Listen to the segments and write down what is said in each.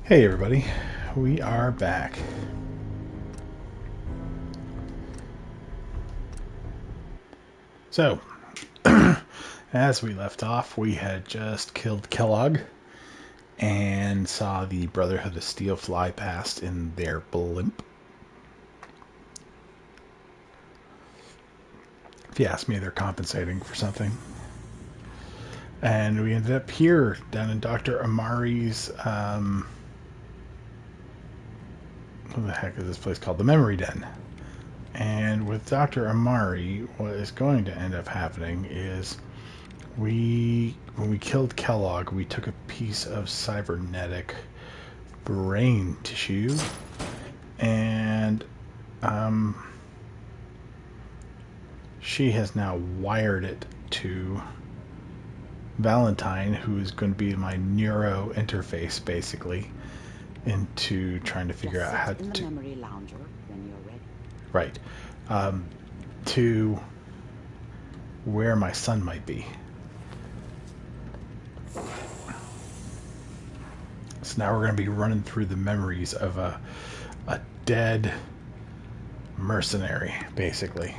Hey everybody, we are back. So, as we left off, we had just killed Kellogg and saw the Brotherhood of Steel fly past in their blimp. If you ask me, they're compensating for something. And we ended up here, down in Dr. Amari's, what the heck is this place called? The Memory Den. And with Dr. Amari, what is going to end up happening is when we killed Kellogg, we took a piece of cybernetic brain tissue and she has now wired it to Valentine, who is going to be my neuro interface, basically, into trying to figure out how to memory lounger when you're ready. Right. To where my son might be. So now we're going to be running through the memories of a dead mercenary, basically.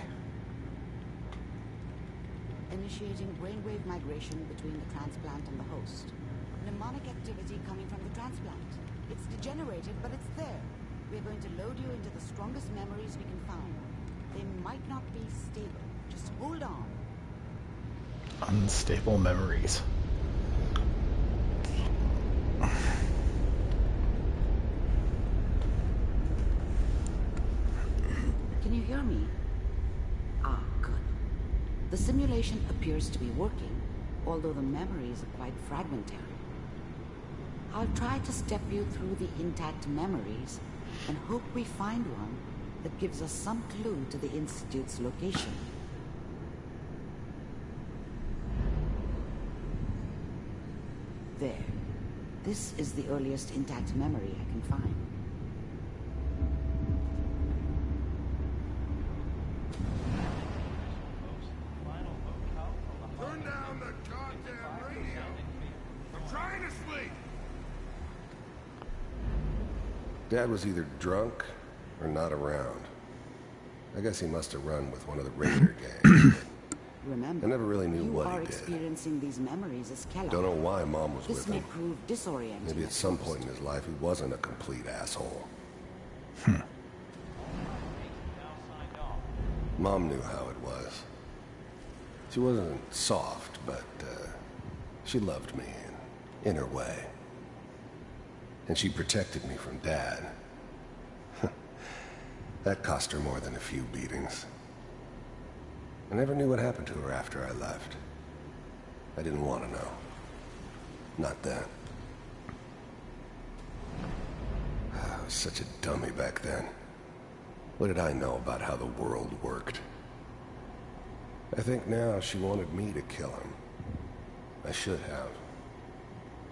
Initiating brainwave migration between the transplant and the host. Mnemonic activity coming from the transplant. It's degenerated, but it's there. We're going to load you into the strongest memories we can find. They might not be stable. Just hold on. Unstable memories. Can you hear me? Ah, good. The simulation appears to be working, although the memories are quite fragmentary. I'll try to step you through the intact memories and hope we find one that gives us some clue to the Institute's location. There. This is the earliest intact memory I can find. Turn down the goddamn radio! I'm trying to sleep! Dad was either drunk or not around. I guess he must have run with one of the Raider gangs. Remember, I never really knew you what are he did. experiencing these memories as Kellogg. Don't know why Mom was This with may him. prove disorienting. Maybe at some point in his life he wasn't a complete asshole. Mom knew how it was. She wasn't soft, but she loved me in her way. And she protected me from Dad. That cost her more than a few beatings. I never knew what happened to her after I left. I didn't want to know. Not then. I was such a dummy back then. What did I know about how the world worked? I think now she wanted me to kill him. I should have.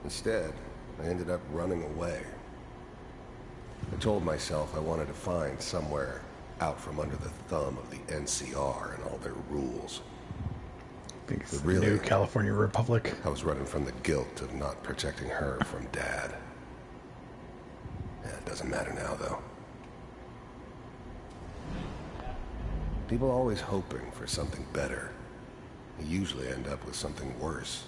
Instead, I ended up running away. I told myself I wanted to find somewhere out from under the thumb of the NCR and all their rules. I think it's But the really, new California Republic. I was running from the guilt of not protecting her from Dad. Yeah, it doesn't matter now, though. People are always hoping for something better. They usually end up with something worse.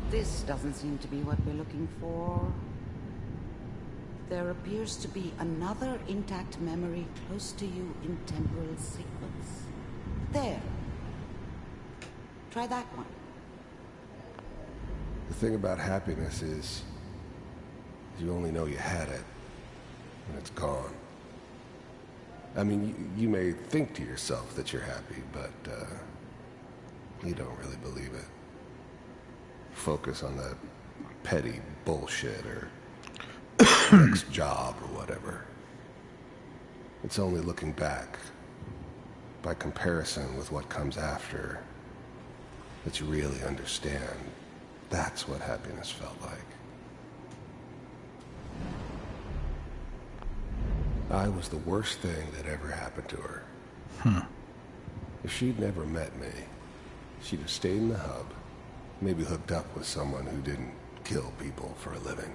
This doesn't seem to be what we're looking for. There appears to be another intact memory close to you in temporal sequence. There. Try that one. The thing about happiness is you only know you had it when it's gone. I mean, you may think to yourself that you're happy, but you don't really believe it. Focus on that petty bullshit or next job or whatever. It's only looking back, by comparison with what comes after, that you really understand. That's what happiness felt like. I was the worst thing that ever happened to her. If she'd never met me, she'd have stayed in the hub, Maybe hooked up with someone who didn't kill people for a living.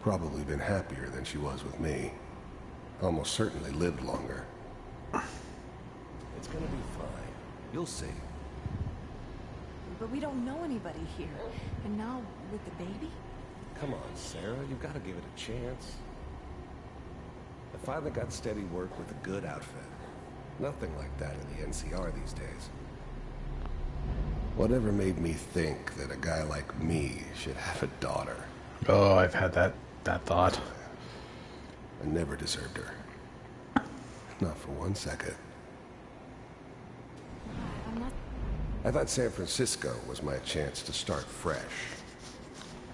Probably been happier than she was with me. Almost certainly lived longer. It's gonna be fine. You'll see. But we don't know anybody here. And now, with the baby? Come on, Sarah. You've got to give it a chance. I finally got steady work with a good outfit. Nothing like that in the NCR these days. Whatever made me think that a guy like me should have a daughter? Oh, I've had that thought. I never deserved her. Not for 1 second. I'm not... I thought San Francisco was my chance to start fresh.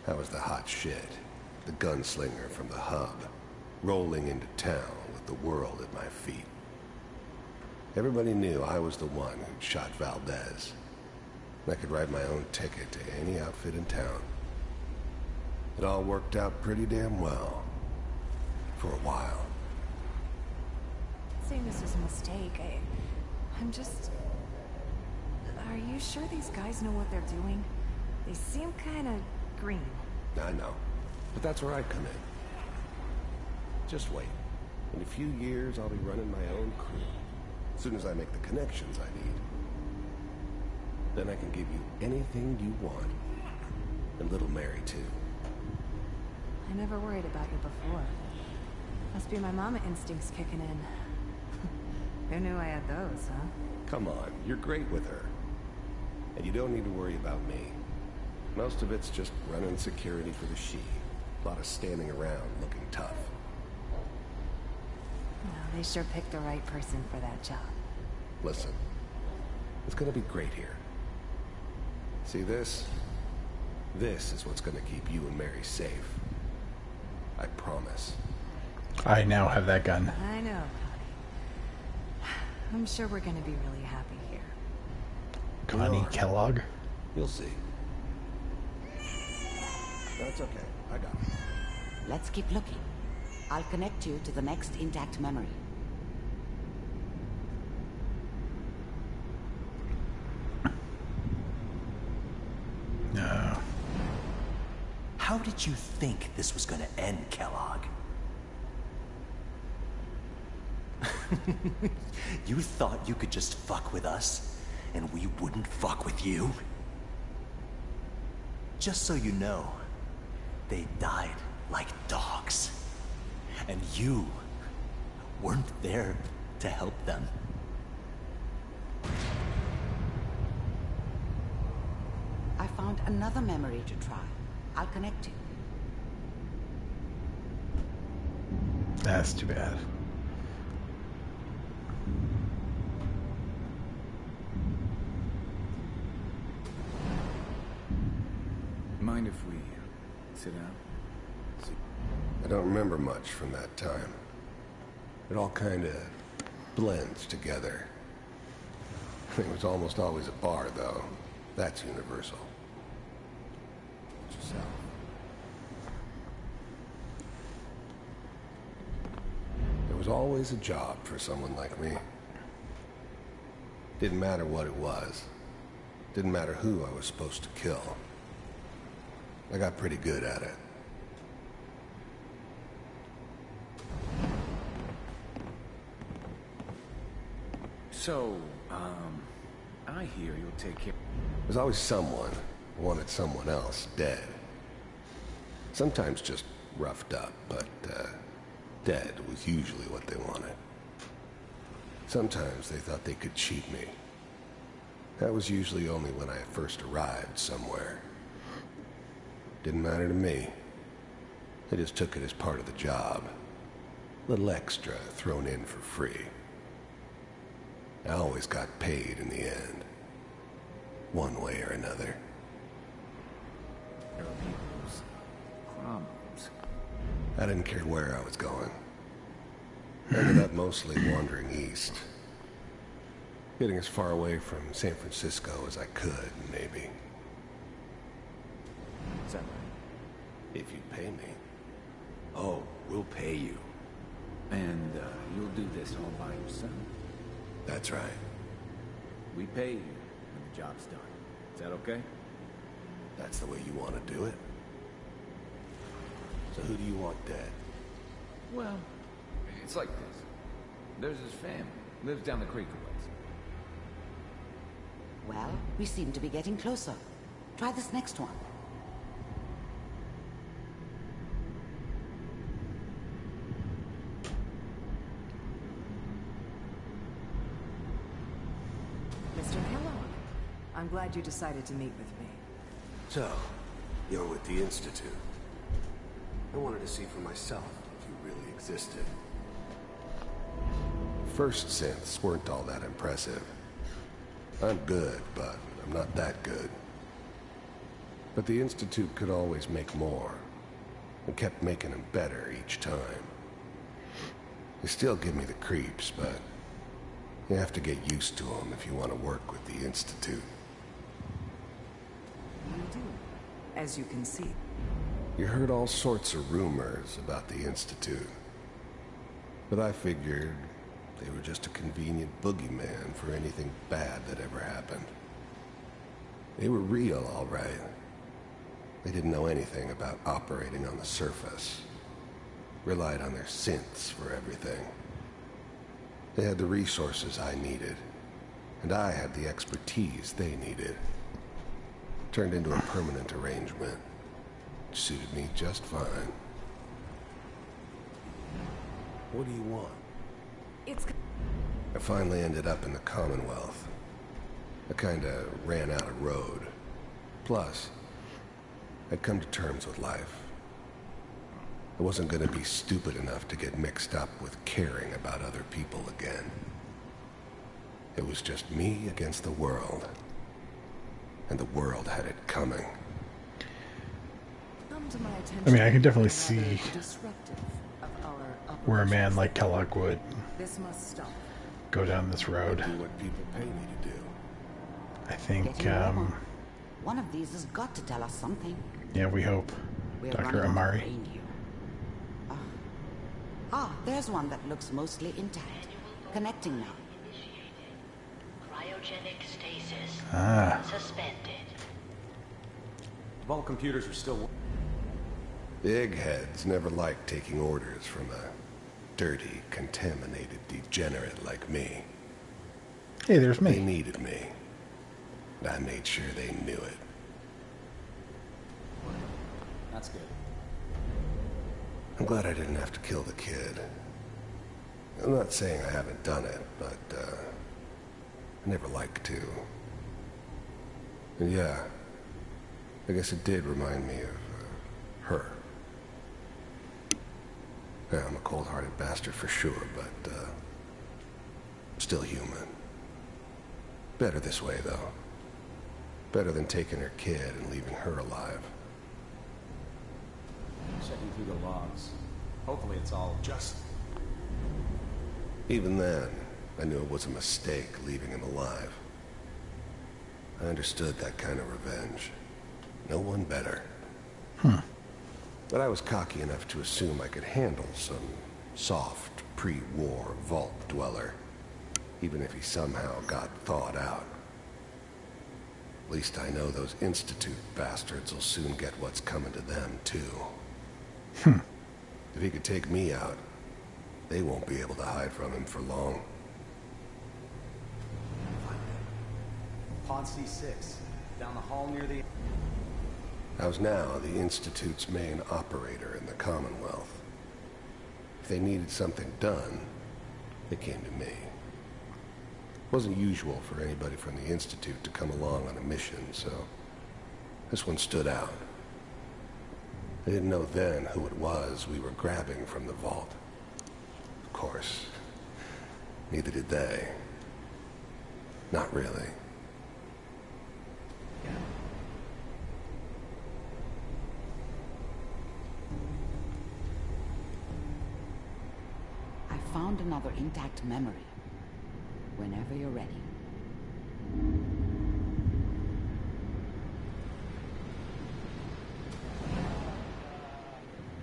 I was the hot shit, the gunslinger from the hub, rolling into town with the world at my feet. Everybody knew I was the one who'd shot Valdez. I could write my own ticket to any outfit in town. It all worked out pretty damn well. For a while. saying this was a mistake. I'm just... Are you sure these guys know what they're doing? They seem kind of green. I know. But that's where I come in. Just wait. In a few years, I'll be running my own crew. As soon as I make the connections I need. Then I can give you anything you want. And little Mary, too. I never worried about you before. Must be my mama instincts kicking in. Who knew I had those, huh? Come on, you're great with her. And you don't need to worry about me. Most of it's just running security for the she. A lot of standing around looking tough. Well, they sure picked the right person for that job. Listen, it's gonna be great here. See this? This is what's gonna keep you and Mary safe. I promise. I now have that gun. I know, Connie. I'm sure we're gonna be really happy here. Connie Kellogg. You'll see. That's okay. I got it. Let's keep looking. I'll connect you to the next intact memory. No. How did you think this was gonna end, Kellogg? You thought you could just fuck with us, and we wouldn't fuck with you? Just so you know, they died like dogs. And you weren't there to help them. I found another memory to try. I'll connect you. That's too bad. Mind if we sit down? I don't remember much from that time. It all kind of blends together. It was almost always a bar, though. That's universal. Yourself. There was always a job for someone like me. Didn't matter what it was. Didn't matter who I was supposed to kill. I got pretty good at it. So, I hear you'll take care... There's always someone who wanted someone else dead. Sometimes just roughed up, but dead was usually what they wanted. Sometimes they thought they could cheat me. That was usually only when I first arrived somewhere. Didn't matter to me. I just took it as part of the job. A little extra thrown in for free. I always got paid in the end. One way or another. There are people's problems. I didn't care where I was going. Ended up mostly wandering east. Getting as far away from San Francisco as I could, maybe. Is that right? If you'd pay me. Oh, we'll pay you. And, you'll do this all by yourself? That's right. We pay you, and the job's done. Is that okay? That's the way you want to do it? So who do you want dead? Well, it's like this. There's his family. Lives down the creek a ways. Well, we seem to be getting closer. Try this next one. Mr. Kellogg, I'm glad you decided to meet with me. So, you're with the Institute. I wanted to see for myself if you really existed. First synths weren't all that impressive. I'm good, but I'm not that good. But the Institute could always make more, and kept making them better each time. They still give me the creeps, but you have to get used to them if you want to work with the Institute. You do, as you can see. You heard all sorts of rumors about the Institute. But I figured they were just a convenient boogeyman for anything bad that ever happened. They were real, all right. They didn't know anything about operating on the surface. Relied on their synths for everything. They had the resources I needed, and I had the expertise they needed. Turned into a permanent arrangement. Suited me just fine. What do you want? I finally ended up in the Commonwealth. I kinda ran out of road. Plus, I'd come to terms with life. I wasn't gonna be stupid enough to get mixed up with caring about other people again. It was just me against the world. And the world had it coming. I mean, I can definitely see where a man like Kellogg would This must stop. go down this road. Do what people pay me to do. I think, Getting warmer. One of these has got to tell us something. yeah, we hope. We're Dr. running out of Amari. brain here. There's one that looks mostly intact. Connecting now. Cryogenic stasis. Ah. Suspended. Vault computers are still... The eggheads never liked taking orders from a dirty, contaminated degenerate like me. Hey, there's They me. needed me. And I made sure they knew it. That's good. I'm glad I didn't have to kill the kid. I'm not saying I haven't done it, but, I never like to. And yeah, I guess it did remind me of, her. Yeah, I'm a cold-hearted bastard for sure, but, still human. Better this way, though. Better than taking her kid and leaving her alive. Checking through the logs. Hopefully it's all just... Even then, I knew it was a mistake leaving him alive. I understood that kind of revenge. No one better. But I was cocky enough to assume I could handle some soft, pre-war vault dweller, even if he somehow got thawed out. At least I know those Institute bastards will soon get what's coming to them, too. If he could take me out, they won't be able to hide from him for long. Pod C6. Down the hall near the... I was now the Institute's main operator in the Commonwealth. If they needed something done, they came to me. It wasn't usual for anybody from the Institute to come along on a mission, so this one stood out. I didn't know then who it was we were grabbing from the vault. Of course, neither did they. Not really. I found another intact memory. Whenever you're ready.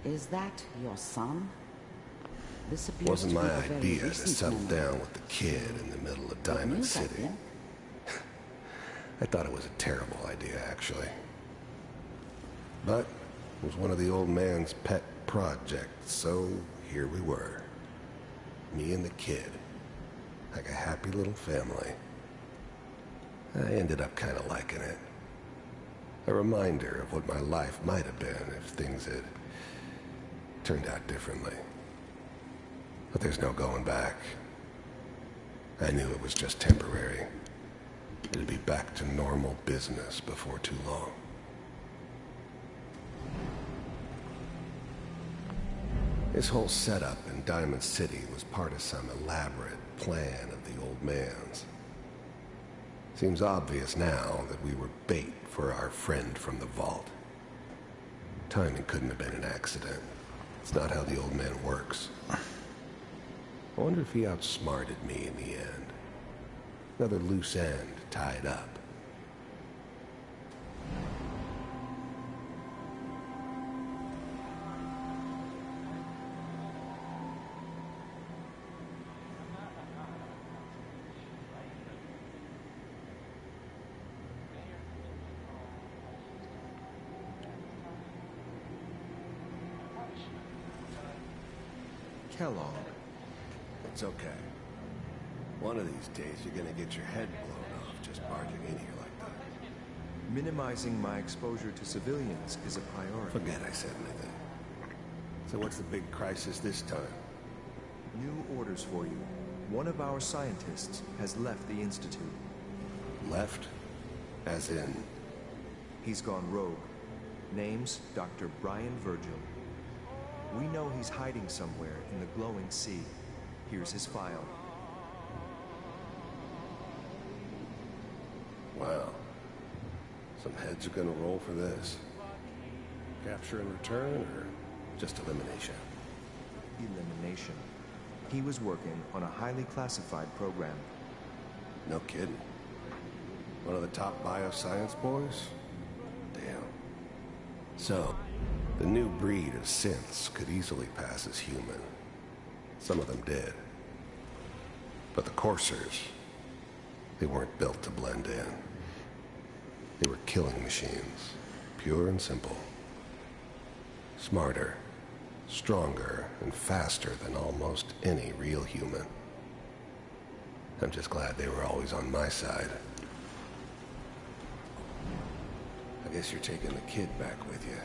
Is that your son? This appears Wasn't to be my a very idea to recent settle memory. down with the kid in the middle of Good Diamond news, I City. think. I thought it was a terrible idea, actually. But it was one of the old man's pet projects, so here we were. Me and the kid. Like a happy little family. I ended up kind of liking it. A reminder of what my life might have been if things had turned out differently. But there's no going back. I knew it was just temporary. It'd be back to normal business before too long. This whole setup in Diamond City was part of some elaborate plan of the old man's. Seems obvious now that we were bait for our friend from the vault. Timing couldn't have been an accident. It's not how the old man works. I wonder if he outsmarted me in the end. Another loose end tied up. Kellogg. It's okay. One of these days you're gonna get your head blown off just barging in here like that. Minimizing my exposure to civilians is a priority. Forget I said anything. So what's the big crisis this time? New orders for you. One of our scientists has left the Institute. Left? As in? He's gone rogue. Name's Dr. Brian Virgil. We know he's hiding somewhere in the glowing sea. Here's his file. Wow. Some heads are gonna roll for this. Capture and return, or just elimination? Elimination. He was working on a highly classified program. No kidding. One of the top bioscience boys? Damn. So, the new breed of synths could easily pass as human. Some of them did. But the coursers, they weren't built to blend in. They were killing machines, pure and simple. Smarter, stronger, and faster than almost any real human. I'm just glad they were always on my side. I guess you're taking the kid back with you.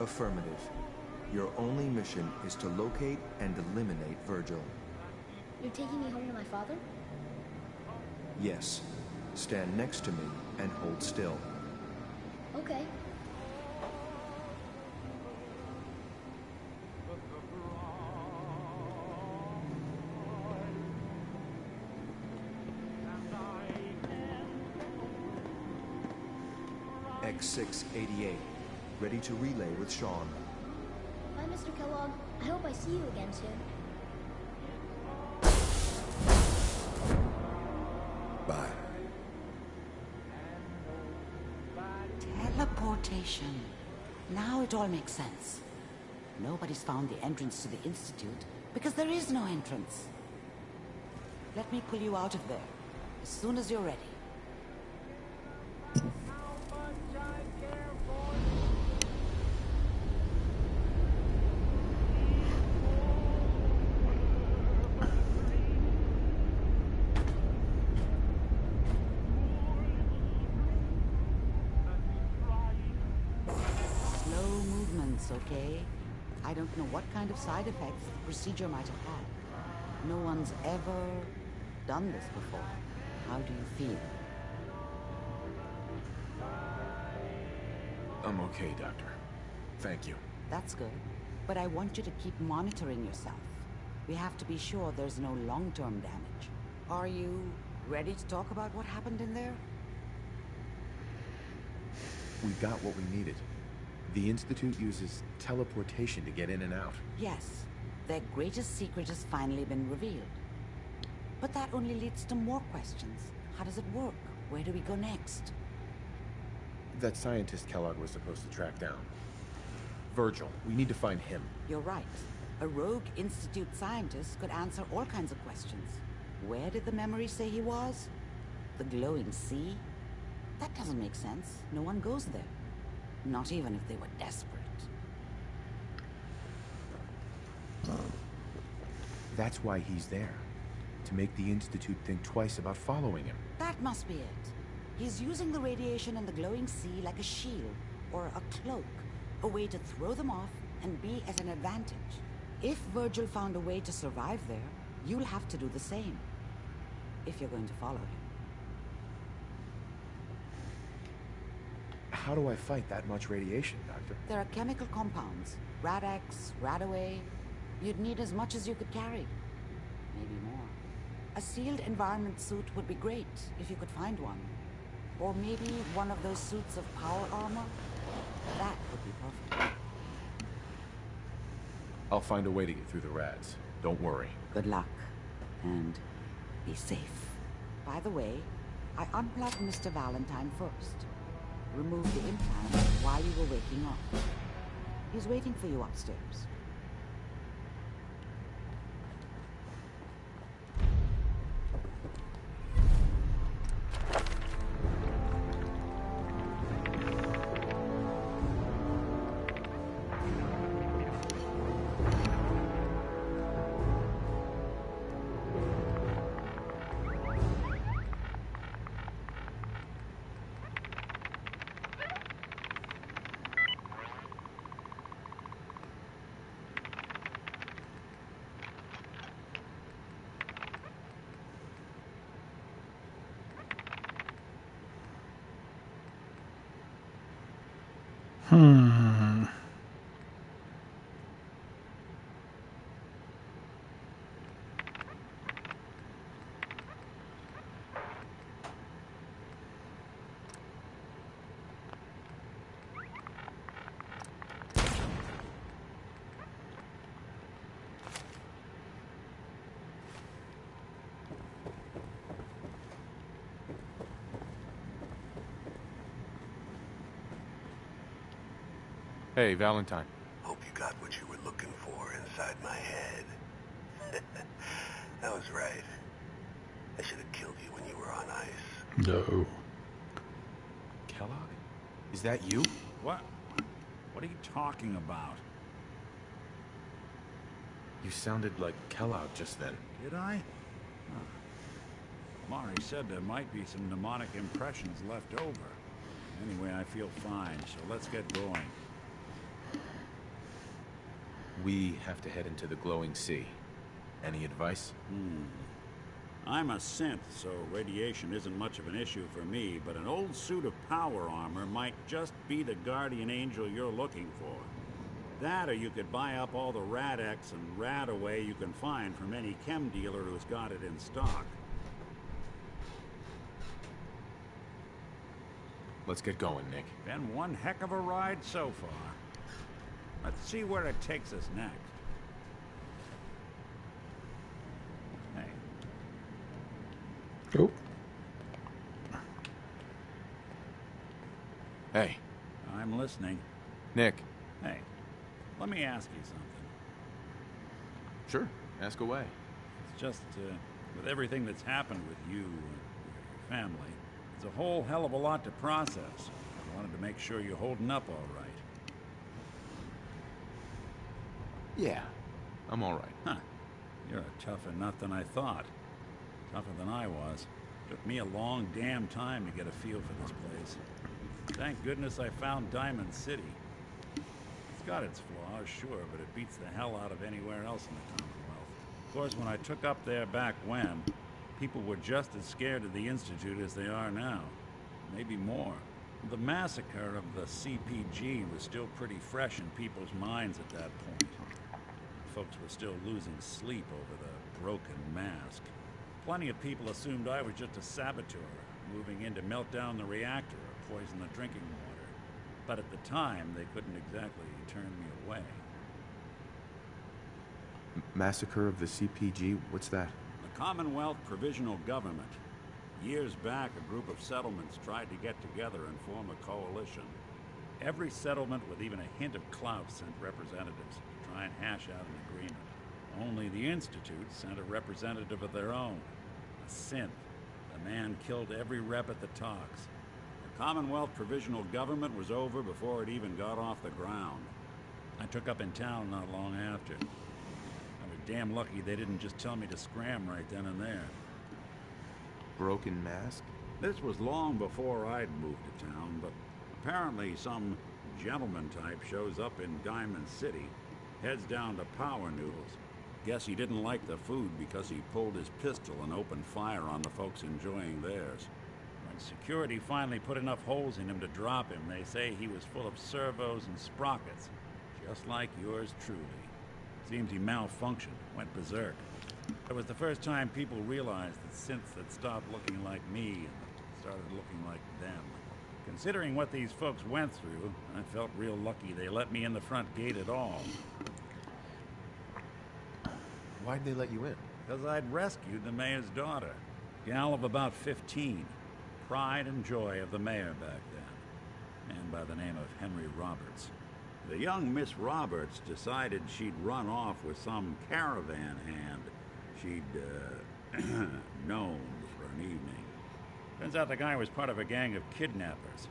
Affirmative. Your only mission is to locate and eliminate Virgil. You're taking me home to my father? Yes. Stand next to me and hold still. Okay. X688. Ready to relay with Sean. Bye, Mr. Kellogg. I hope I see you again soon. Bye. Teleportation. Now it all makes sense. Nobody's found the entrance to the Institute because there is no entrance. Let me pull you out of there as soon as you're ready. Okay? I don't know what kind of side effects the procedure might have had. No one's ever done this before. How do you feel? I'm okay, Doctor. Thank you. That's good. But I want you to keep monitoring yourself. We have to be sure there's no long-term damage. Are you ready to talk about what happened in there? We got what we needed. The Institute uses teleportation to get in and out. Yes. Their greatest secret has finally been revealed. But that only leads to more questions. How does it work? Where do we go next? That scientist Kellogg was supposed to track down. Virgil. We need to find him. You're right. A rogue Institute scientist could answer all kinds of questions. Where did the memory say he was? The glowing sea? That doesn't make sense. No one goes there. Not even if they were desperate. That's why he's there. To make the Institute think twice about following him. That must be it. He's using the radiation in the glowing sea like a shield, or a cloak. A way to throw them off and be at an advantage. If Virgil found a way to survive there, you'll have to do the same. If you're going to follow him. How do I fight that much radiation, Doctor? There are chemical compounds. Rad-X, Radaway. You'd need as much as you could carry. Maybe more. A sealed environment suit would be great, if you could find one. Or maybe one of those suits of power armor. That would be perfect. I'll find a way to get through the rads. Don't worry. Good luck. And be safe. By the way, I unplugged Mr. Valentine first. Removed the implant while you were waking up. He's waiting for you upstairs. Hey, Valentine. Hope you got what you were looking for inside my head. That was right. I should have killed you when you were on ice. No. Kellogg? Is that you? What? What are you talking about? You sounded like Kellogg just then. Did I? Huh. Mari said there might be some mnemonic impressions left over. Anyway, I feel fine, so let's get going. We have to head into the glowing sea. Any advice? I'm a synth, so radiation isn't much of an issue for me, but an old suit of power armor might just be the guardian angel you're looking for. That, or you could buy up all the Rad-X and Radaway you can find from any chem dealer who's got it in stock. Let's get going, Nick. Been one heck of a ride so far. Let's see where it takes us next. Hey. Oh. Hey. I'm listening. Nick. Hey, let me ask you something. Sure, ask away. It's just, with everything that's happened with you and your family, it's a whole hell of a lot to process. I wanted to make sure you're holding up all right. Yeah, I'm all right. Huh. You're a tougher nut than I thought. Tougher than I was. Took me a long damn time to get a feel for this place. Thank goodness I found Diamond City. It's got its flaws, sure, but it beats the hell out of anywhere else in the Commonwealth. Of course, when I took up there back when, people were just as scared of the Institute as they are now. Maybe more. The massacre of the CPG was still pretty fresh in people's minds at that point. Folks were still losing sleep over the broken mask. Plenty of people assumed I was just a saboteur, moving in to melt down the reactor or poison the drinking water. But at the time, they couldn't exactly turn me away. Massacre of the CPG? What's that? The Commonwealth Provisional Government. Years back, a group of settlements tried to get together and form a coalition. Every settlement with even a hint of clout sent representatives to try and hash out an agreement. Only the Institute sent a representative of their own. A synth. The man killed every rep at the talks. Commonwealth Provisional Government was over before it even got off the ground. I took up in town not long after. I was damn lucky they didn't just tell me to scram right then and there. Broken Mask? This was long before I'd moved to town, but apparently some gentleman type shows up in Diamond City, heads down to Power Noodles. Guess he didn't like the food because he pulled his pistol and opened fire on the folks enjoying theirs. When security finally put enough holes in him to drop him, they say he was full of servos and sprockets, just like yours truly. Seems he malfunctioned, went berserk. It was the first time people realized that synths had stopped looking like me and started looking like them. Considering what these folks went through, I felt real lucky they let me in the front gate at all. Why'd they let you in? Because I'd rescued the mayor's daughter. Gal of about 15. Pride and joy of the mayor back then. Man by the name of Henry Roberts. The young Miss Roberts decided she'd run off with some caravan hand she'd, known for an evening. Turns out the guy was part of a gang of kidnappers.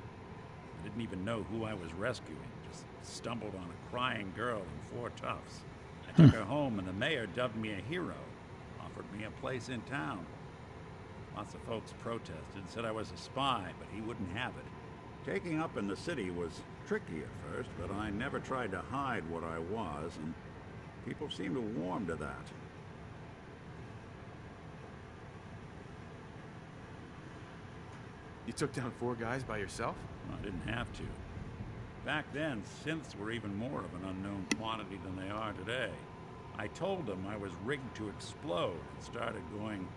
I didn't even know who I was rescuing. Just stumbled on a crying girl and 4 toughs. I took her home and the mayor dubbed me a hero. Offered me a place in town. Lots of folks protested, said I was a spy, but he wouldn't have it. Taking up in the city was tricky at first, but I never tried to hide what I was, and people seemed to warm to that. You took down 4 guys by yourself? I didn't have to. Back then, synths were even more of an unknown quantity than they are today. I told them I was rigged to explode and started going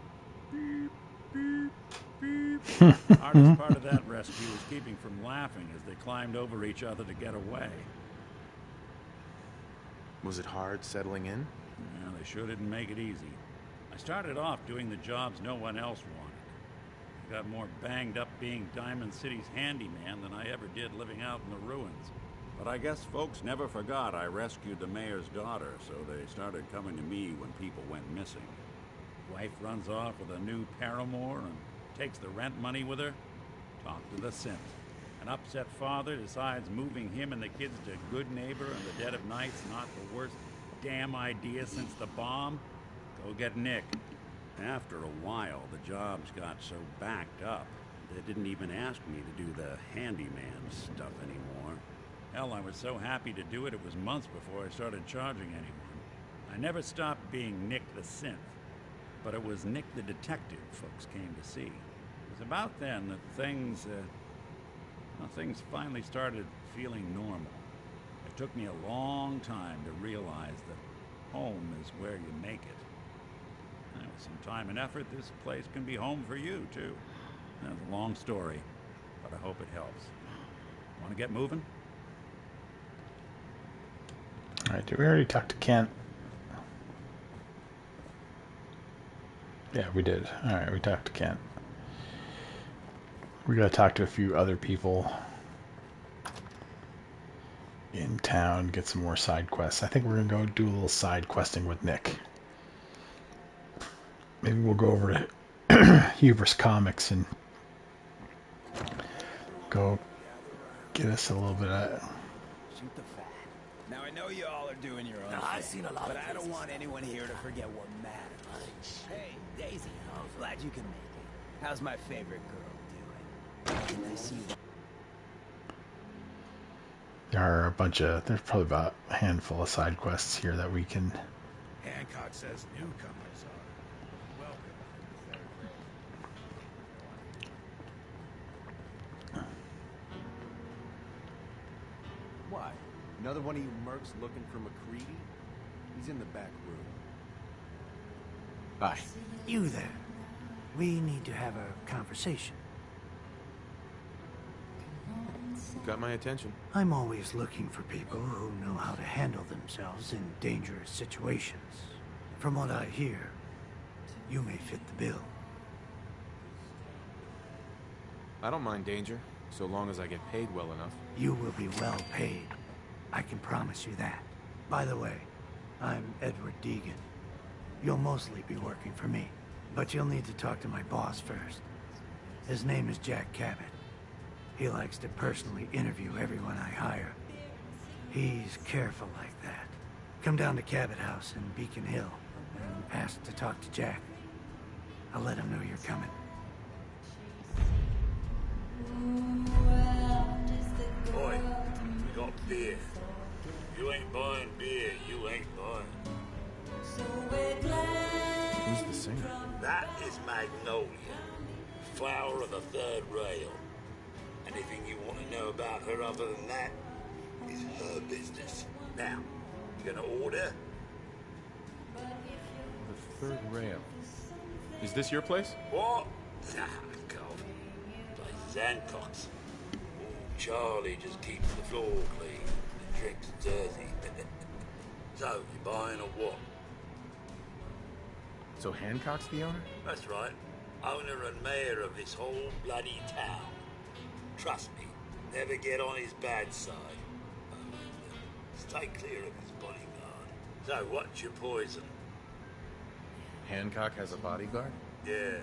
beep, beep, beep. The hardest part of that rescue was keeping from laughing as they climbed over each other to get away. Was it hard settling in? Yeah, they sure didn't make it easy. I started off doing the jobs no one else wanted. I got more banged up being Diamond City's handyman than I ever did living out in the ruins. But I guess folks never forgot I rescued the mayor's daughter, so they started coming to me when people went missing. Wife runs off with a new paramour and takes the rent money with her. Talk to the synth. An upset father decides moving him and the kids to Good Neighbor in the dead of night's not the worst damn idea since the bomb. Go get Nick. After a while, the jobs got so backed up, they didn't even ask me to do the handyman stuff anymore. Hell, I was so happy to do it, it was months before I started charging anyone. I never stopped being Nick the Synth, but it was Nick the Detective folks came to see. It was about then that things finally started feeling normal. It took me a long time to realize that home is where you make it. And with some time and effort, this place can be home for you, too. That's a long story, but I hope it helps. Want to get moving? Alright, did we already talk to Kent? Yeah, we did. Alright, we talked to Kent. We gotta talk to a few other people in town, get some more side quests. I think we're gonna go do a little side questing with Nick. Maybe we'll go over to Hubris Comics and go get us a little bit of... Shoot the fat. Now I know you all are doing your own thing, I've seen a lot but of I don't places. want anyone here to forget what matters. Hey, Daisy, I'm glad you can make it. How's my favorite girl doing? Can I see what... There are a bunch of... There's probably about a handful of side quests here that we can... Hancock says newcomers are welcome. Why? Another one of you mercs looking for McCready? He's in the back room. Hi. You there. We need to have a conversation. Got my attention. I'm always looking for people who know how to handle themselves in dangerous situations. From what I hear, you may fit the bill. I don't mind danger, so long as I get paid well enough. You will be well paid. I can promise you that. By the way, I'm Edward Deegan. You'll mostly be working for me, but you'll need to talk to my boss first. His name is Jack Cabot. He likes to personally interview everyone I hire. He's careful like that. Come down to Cabot House in Beacon Hill and ask to talk to Jack. I'll let him know you're coming. Boy, we got beer. You ain't buying beer, you ain't buying. Who's the singer? That is Magnolia, flower of the third rail. Anything you want to know about her other than that is her business. Now, you gonna order? The third rail. Is this your place? What? Ah, God. Place is Hancock's. Oh, Charlie just keeps the floor clean. The drinks dirty. So, you buying or what? So Hancock's the owner? That's right. Owner and mayor of this whole bloody town. Trust me, never get on his bad side. Stay clear of his bodyguard. So, what's your poison? Hancock has a bodyguard? Yeah.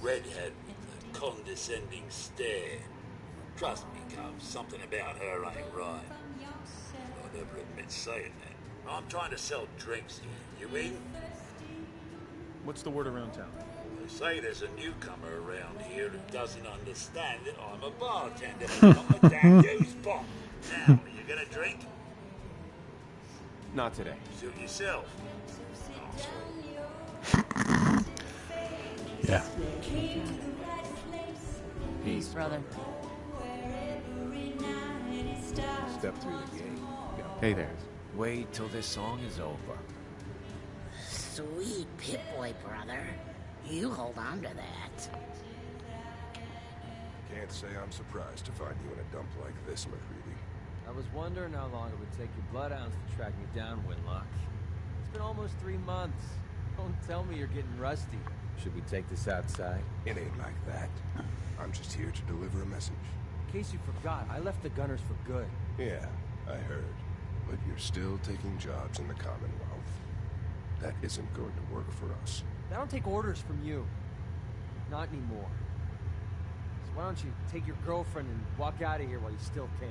Redhead with a condescending stare. Trust me, Cub, something about her ain't right. I'd never admit saying that. I'm trying to sell drinks here. You in? What's the word around town? They say there's a newcomer around here who doesn't understand that I'm a bartender, not a damn juice pot. Now, are you gonna drink? Not today. Suit yourself. Yeah. Peace, brother. Step through the gate. Hey there. Wait till this song is over. Sweet Pip-Boy, brother. You hold on to that. Can't say I'm surprised to find you in a dump like this, MacReady. I was wondering how long it would take your bloodhounds to track me down, Winlock. It's been almost 3 months. Don't tell me you're getting rusty. Should we take this outside? It ain't like that. I'm just here to deliver a message. In case you forgot, I left the Gunners for good. Yeah, I heard. But you're still taking jobs in the Commonwealth. That isn't going to work for us. I don't take orders from you. Not anymore. So why don't you take your girlfriend and walk out of here while you still can?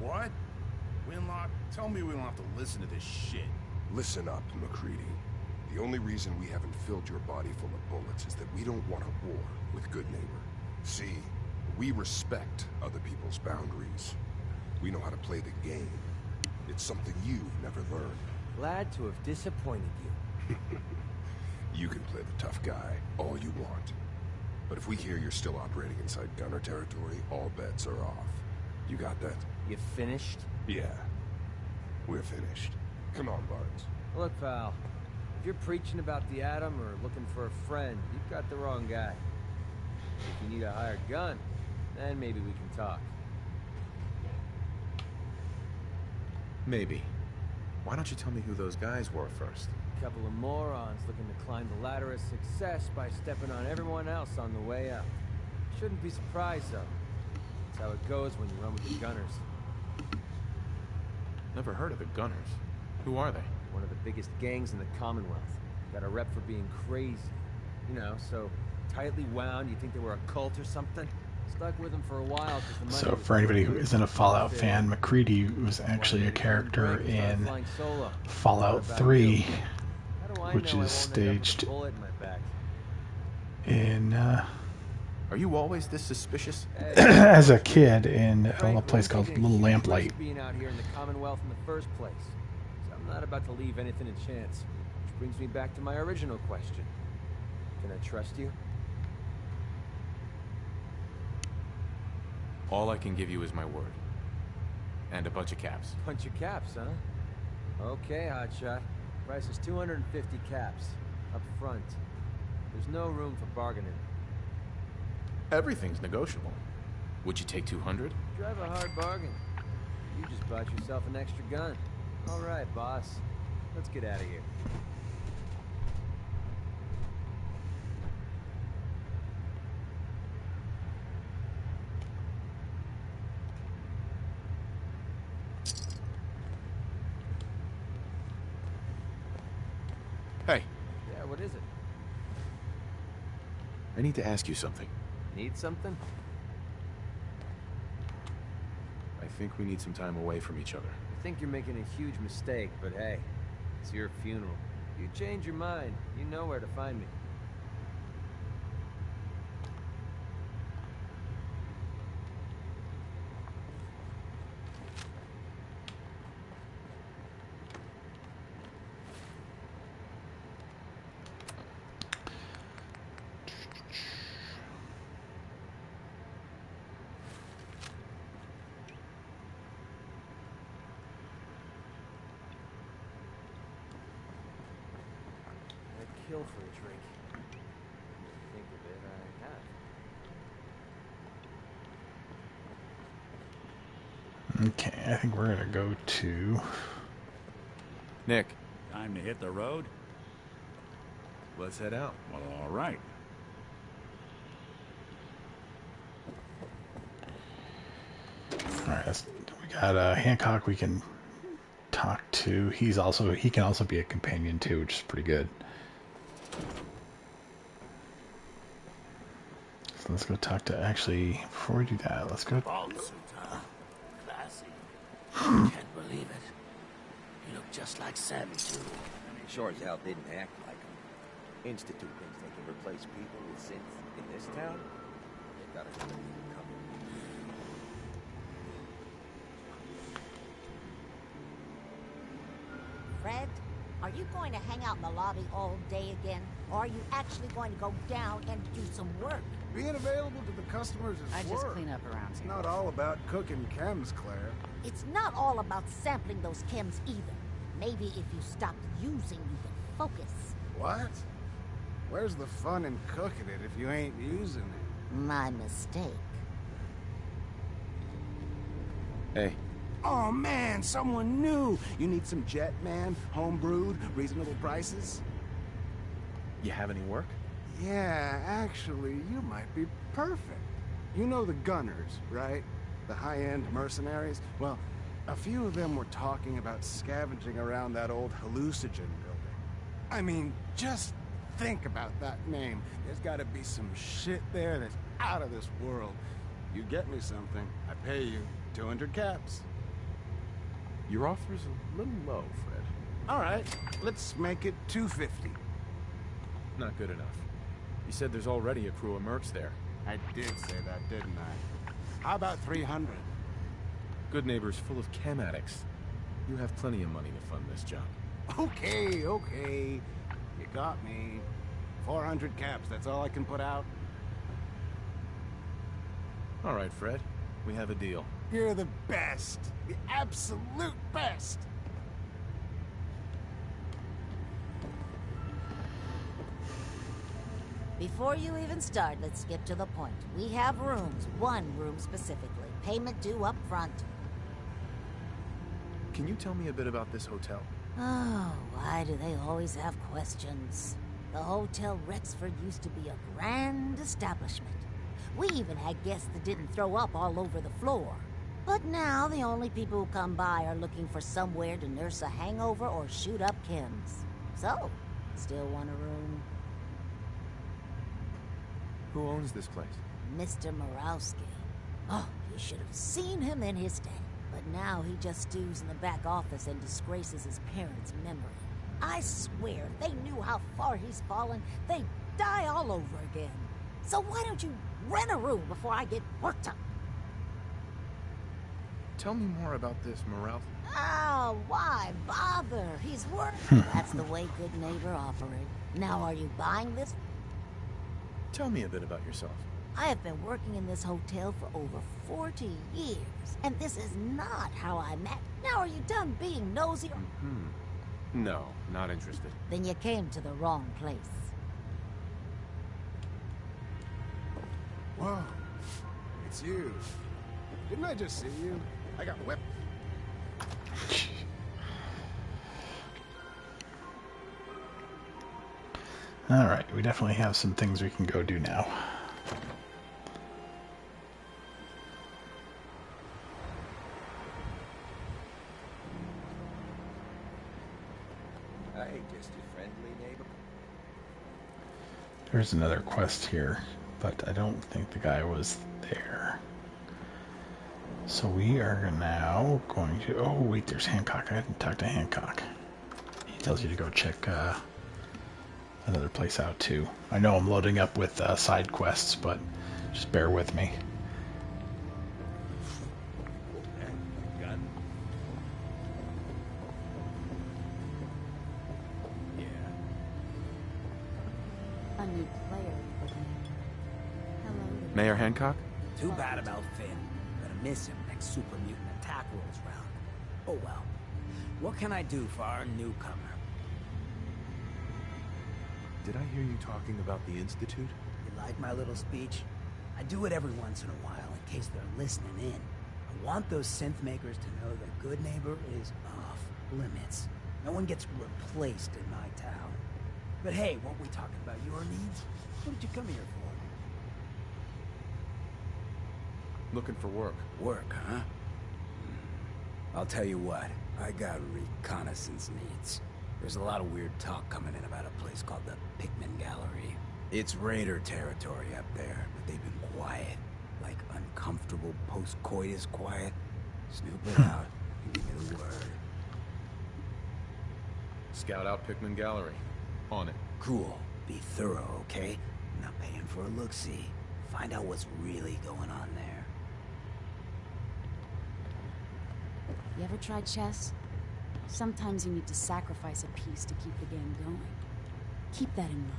What? Winlock, tell me we don't have to listen to this shit. Listen up, MacReady. The only reason we haven't filled your body full of bullets is that we don't want a war with Good Neighbor. See, we respect other people's boundaries. We know how to play the game. It's something you've never learned. Glad to have disappointed you. You can play the tough guy all you want. But if we hear you're still operating inside Gunner territory, all bets are off. You got that? You finished? Yeah. We're finished. Come on, Barnes. Look, pal. If you're preaching about the Atom or looking for a friend, you've got the wrong guy. If you need a hired gun, then maybe we can talk. Maybe. Why don't you tell me who those guys were first? A couple of morons looking to climb the ladder of success by stepping on everyone else on the way up. Shouldn't be surprised, though. That's how it goes when you run with the Gunners. Never heard of the Gunners. Who are they? One of the biggest gangs in the Commonwealth. Got a rep for being crazy. You know, so tightly wound, you think they were a cult or something? Stuck with them for a while because the money So was for anybody who good. isn't a Fallout fan, MacReady was actually a character in Fallout 3, which is staged in Are you always this suspicious? as a kid in a place called Little Lamplight. Being out here in the Commonwealth in the first place. So I'm not about to leave anything to chance. Which brings me back to my original question. Can I trust you? All I can give you is my word. And a bunch of caps. Bunch of caps, huh? Okay, hotshot. Price is 250 caps. Up front. There's no room for bargaining. Everything's negotiable. Would you take 200? Drive a hard bargain. You just bought yourself an extra gun. All right, boss. Let's get out of here. Hey. Yeah, what is it? I need to ask you something. Need something? I think we need some time away from each other. I think you're making a huge mistake, but hey, it's your funeral. You change your mind, you know where to find me. Kill for a drink. Think of it, I have. Okay, I think we're gonna go to Nick. Time to hit the road? Let's head out. Well, all right. All right. We got Hancock. We can talk to. He can also be a companion too, which is pretty good. So let's go talk to. Actually, before we do that, let's go. Classy. Can't believe it. You look just like Sammy, too. Sure as hell didn't act like him. Institute thinks they can replace people with synths in this town? They gotta have it coming. Fred, are you going to hang out in the lobby all day again? Or are you actually going to go down and do some work? Being available to the customers is I work. just clean up around It's here. not all about cooking chems, Claire. It's not all about sampling those chems either. Maybe if you stopped using, you could focus. What? Where's the fun in cooking it if you ain't using it? My mistake. Hey. Oh man, someone new! You need some Jet, man? Home-brewed, reasonable prices? You have any work? Yeah, actually, you might be perfect. You know the Gunners, right? The high-end mercenaries? Well, a few of them were talking about scavenging around that old hallucinogen building. I mean, just think about that name. There's gotta be some shit there that's out of this world. You get me something, I pay you 200 caps. Your offer's a little low, Fred. All right, let's make it 250. Not good enough. You said there's already a crew of mercs there. I did say that, didn't I? How about 300? Good Neighbor's full of chem addicts. You have plenty of money to fund this job. Okay, okay. You got me. 400 caps, that's all I can put out. All right, Fred. We have a deal. You're the best. The absolute best. Before you even start, let's skip to the point. We have rooms, one room specifically. Payment due up front. Can you tell me a bit about this hotel? Oh, why do they always have questions? The Hotel Rexford used to be a grand establishment. We even had guests that didn't throw up all over the floor. But now the only people who come by are looking for somewhere to nurse a hangover or shoot up chems. So, still want a room? Who owns this place? Mr. Morawski. Oh, you should have seen him in his day. But now he just stews in the back office and disgraces his parents' memory. I swear, if they knew how far he's fallen, they'd die all over again. So why don't you rent a room before I get worked up? Tell me more about this, Morale. Oh, why bother? He's working. That's the way Good Neighbor operate. Now, are you buying this? Tell me a bit about yourself. I have been working in this hotel for over 40 years, and this is not how I met. Now, are you done being nosy? No, not interested. Then you came to the wrong place. Whoa, it's you. Didn't I just see you? I got whipped. Alright, we definitely have some things we can go do now. I ain't just your friendly neighbor. There's another quest here, but I don't think the guy was there. So we are now going to... Oh, wait, there's Hancock. I didn't talk to Hancock. He tells you to go check another place out, too. I know I'm loading up with side quests, but just bear with me. A new player. Hello. Mayor Hancock? Too bad about Finn. Gonna miss him next super mutant attack rolls round. Oh well. What can I do for our newcomer? Did I hear you talking about the Institute? You like my little speech? I do it every once in a while in case they're listening in. I want those synth makers to know that Good Neighbor is off limits. No one gets replaced in my town. But hey, weren't we talking about your needs? What did you come here for? Looking for work. Work, huh? I'll tell you what, I got reconnaissance needs. There's a lot of weird talk coming in about a place called the Pickman Gallery. It's Raider territory up there, but they've been quiet. Like uncomfortable post-coitus quiet. Snoop it out and give me the word. Scout out Pickman Gallery. On it. Cool. Be thorough, okay? I'm not paying for a look-see. Find out what's really going on there. You ever tried chess? Sometimes you need to sacrifice a piece to keep the game going. Keep that in mind.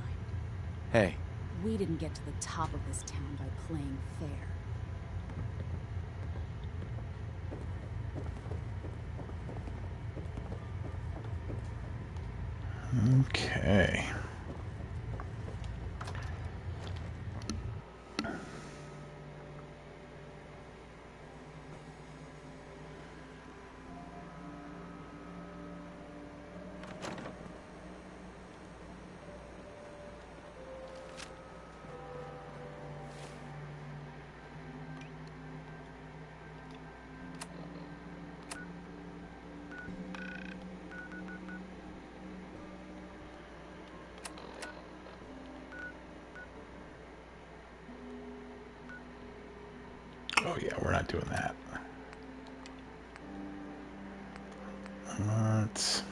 Hey. We didn't get to the top of this town by playing fair. Okay. Oh yeah, we're not doing that. Let's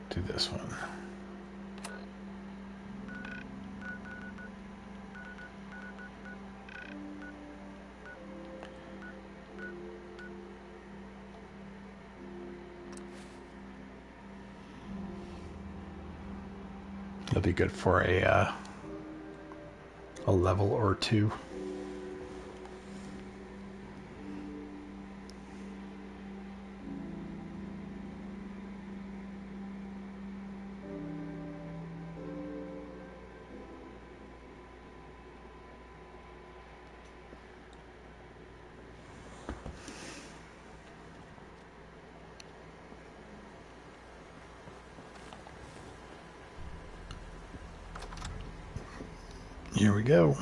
do this one. It'll be good for a level or two. Here we go.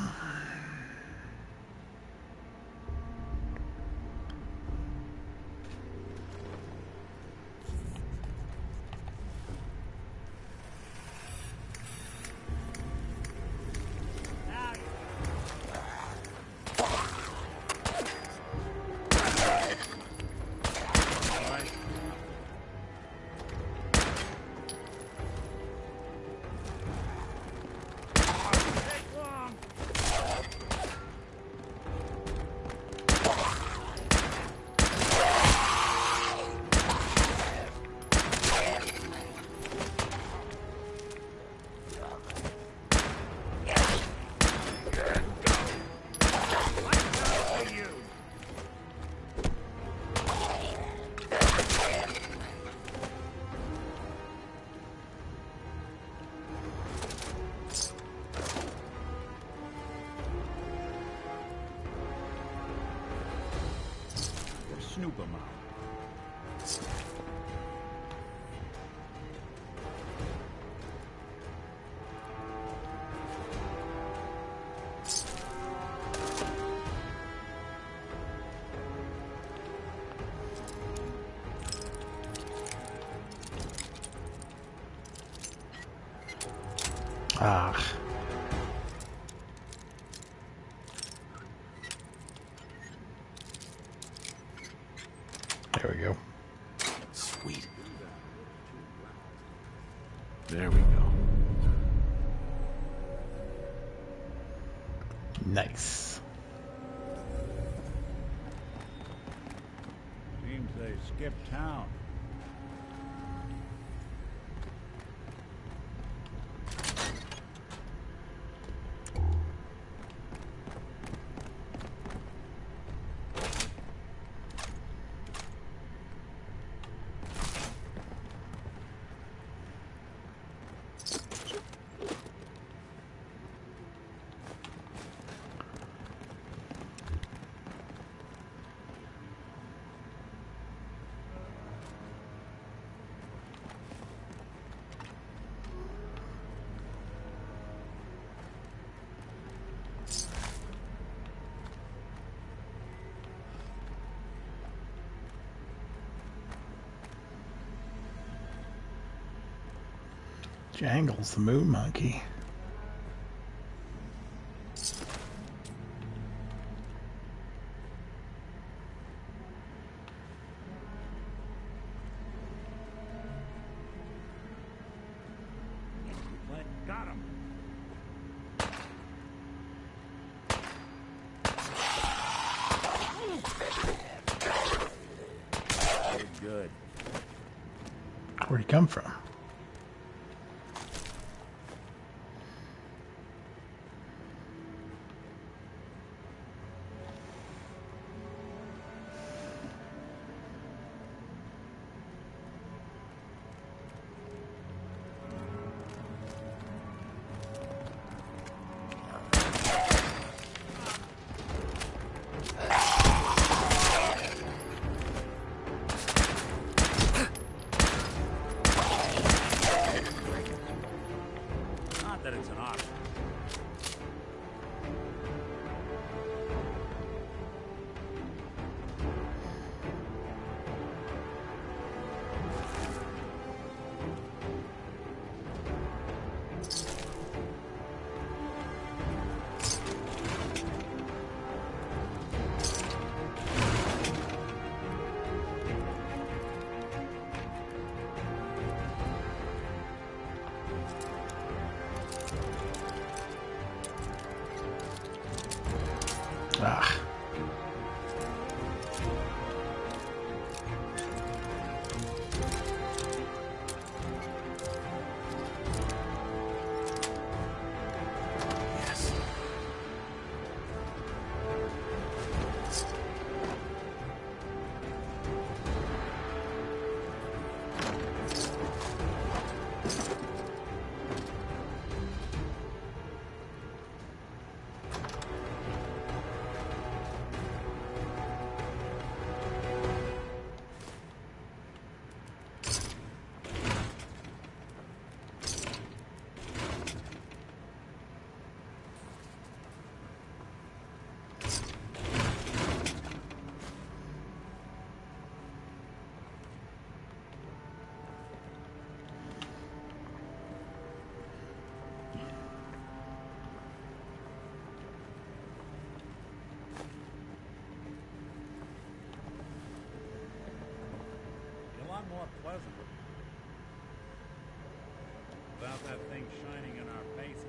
Snoop 'em out. Ah. There we go. Sweet. There we go. Nice. Seems they skipped town. Jangles the moon monkey. Got him. Good. Where'd he come from? Not that it's an option. Ah. Yes. A lot more pleasant without that thing shining in our faces.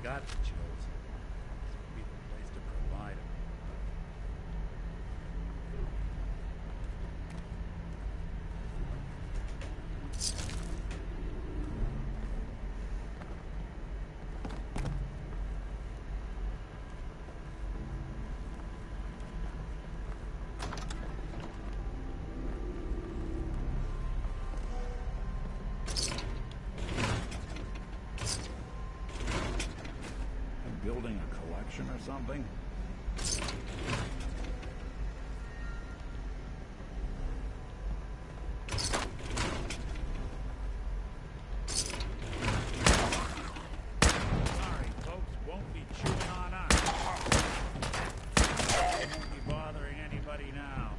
got the chills. This would be the place to provide them. Building a collection or something? Sorry, folks, won't be chewing on us. Won't be bothering anybody now.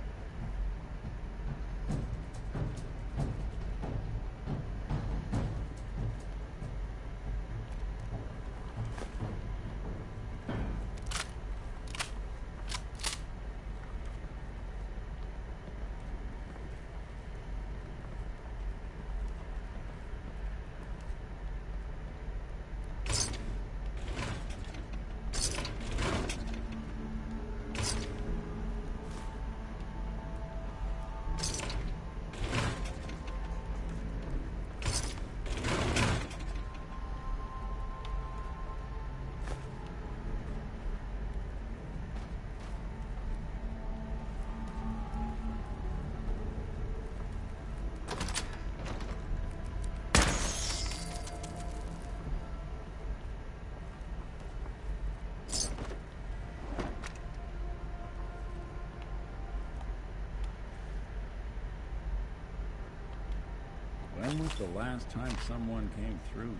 When was the last time someone came through here?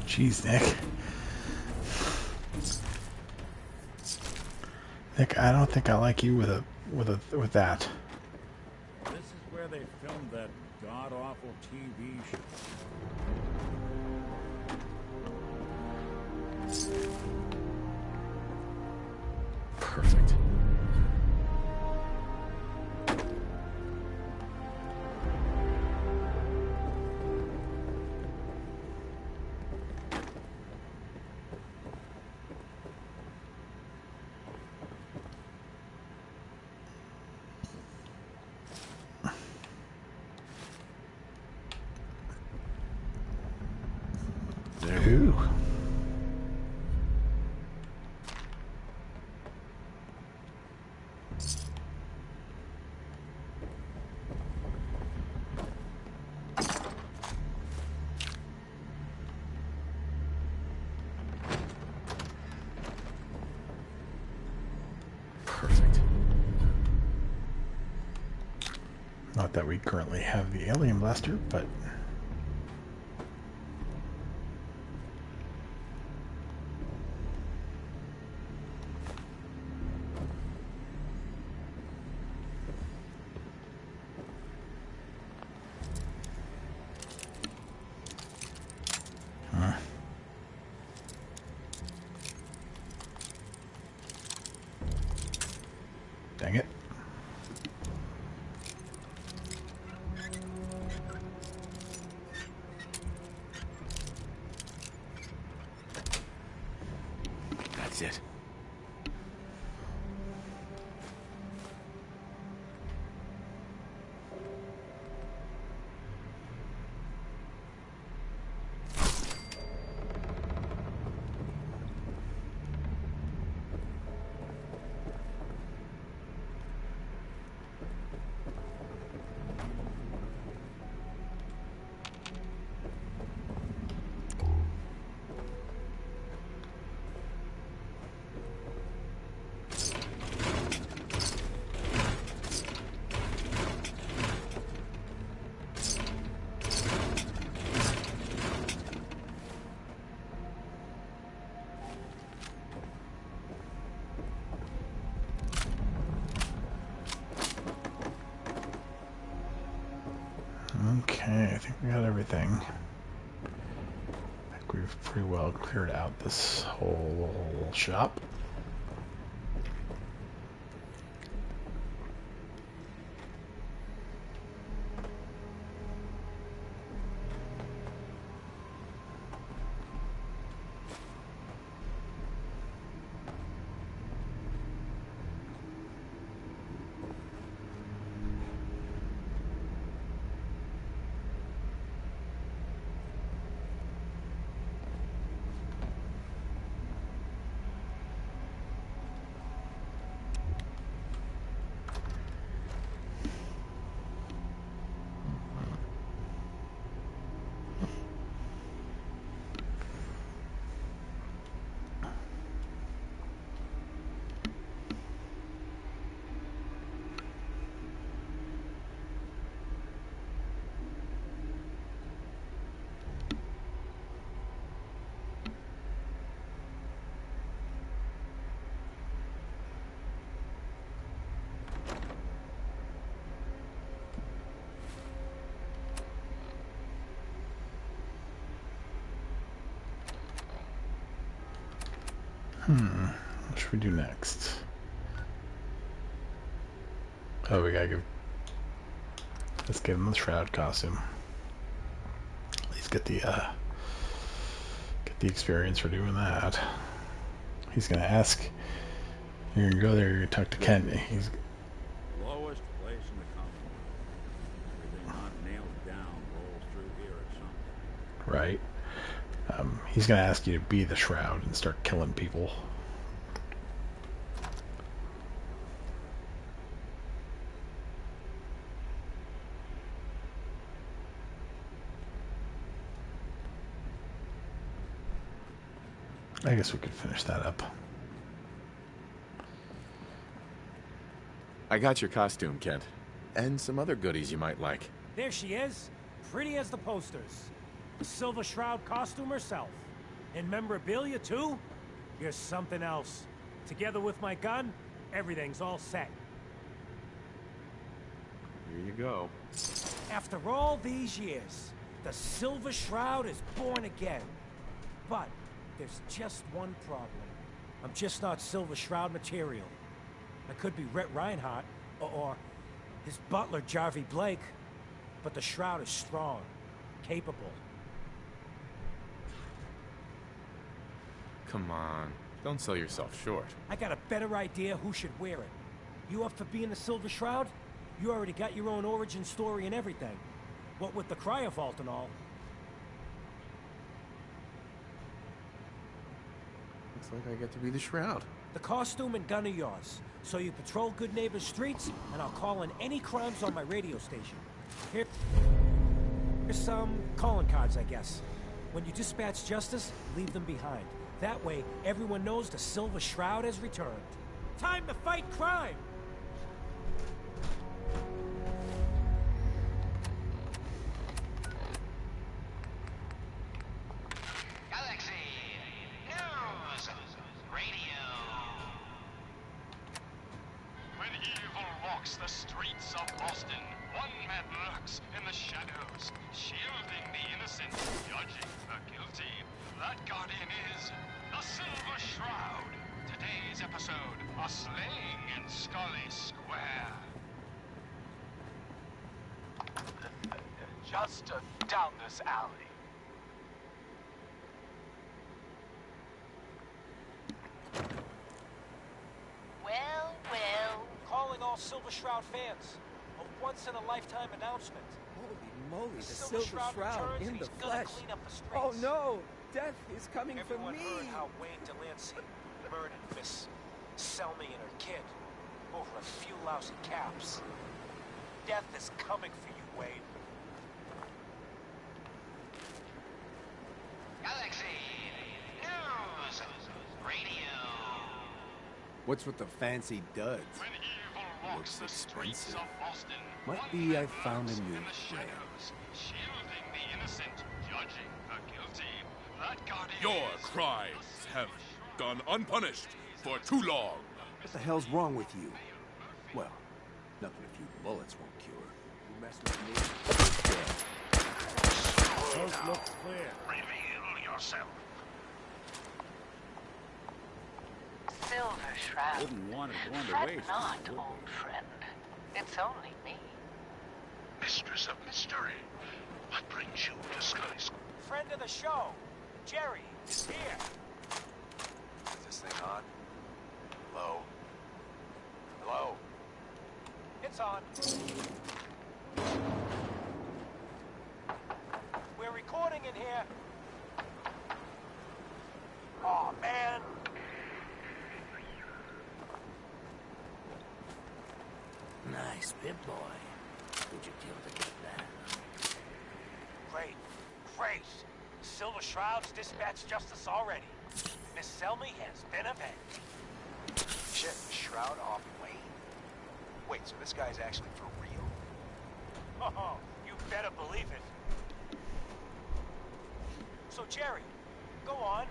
Jeez, Nick. Nick, I don't think I like you with that. This is where they filmed that god-awful TV show. Perfect. Ooh. Perfect. Not that we currently have the alien blaster, but... Dang it. That's it. Okay, I think we got everything. I think we've pretty well cleared out this whole shop. What should we do next? Oh, we gotta let's give him the Shroud costume. At least get the experience for doing that. He's gonna ask. You're gonna go there. You're gonna talk to Kent. He's lowest place in the company. Everything not nailed down rolls through here at some point. right. He's gonna ask you to be the Shroud and start killing people. I guess we could finish that up. I got your costume, Kent. And some other goodies you might like. There she is. Pretty as the posters. The Silver Shroud costume herself. And memorabilia, too? You're something else. Together with my gun, everything's all set. Here you go. After all these years, the Silver Shroud is born again. But there's just one problem. I'm just not Silver Shroud material. I could be Rhett Reinhardt, or his butler, Jarvie Blake. But the Shroud is strong, capable. Come on. Don't sell yourself short. I got a better idea who should wear it. You up for being the Silver Shroud? You already got your own origin story and everything. What with the cryovault and all. Looks like I get to be the Shroud. The costume and gun are yours. So you patrol Good Neighbors streets, and I'll call in any crimes on my radio station. Here's some calling cards, I guess. When you dispatch justice, leave them behind. That way, everyone knows the Silver Shroud has returned. Time to fight crime! streets of Boston, one man lurks in the shadows, shielding the innocent, judging the guilty. That guardian is the Silver Shroud. Today's episode, a slaying in Scully Square. Just down this alley. Well, well. Calling all Silver Shroud fans. A once-in-a-lifetime announcement. Holy moly, the Silver Shroud returns, in and the he's gonna flesh. clean up the streets. Oh no! Death is coming Everyone for me! heard how Wayne Delancey murdered Miss Selmy and her kid over a few lousy caps. Death is coming for you, Wayne. Galaxy News Radio. What's with the fancy duds? When evil walks the streets of Boston, Might be I found a new friend. shielding the innocent, judging the guilty. That guardian Your is crimes have gone unpunished for too long. What the hell's wrong with you? Well, nothing a few bullets won't cure. You mess with me, dead. Coast looks clear. Reveal yourself. Silver Shroud. Wouldn't want to wander Fret away from not, it, would old we? friend. It's only me. Mistress of mystery. What brings you to Scully Square? Friend of the show, Jerry, is here. Is this thing on? Hello? Hello? It's on. We're recording in here. Oh man. Nice bit, boy. Who'd you kill to get that? Great. Great. Silver Shroud's dispatched justice already. Miss Selmy has been avenged. Shit, Shroud off Wayne? Wait, so this guy's actually for real? Oh, you better believe it. So, Jerry, go on.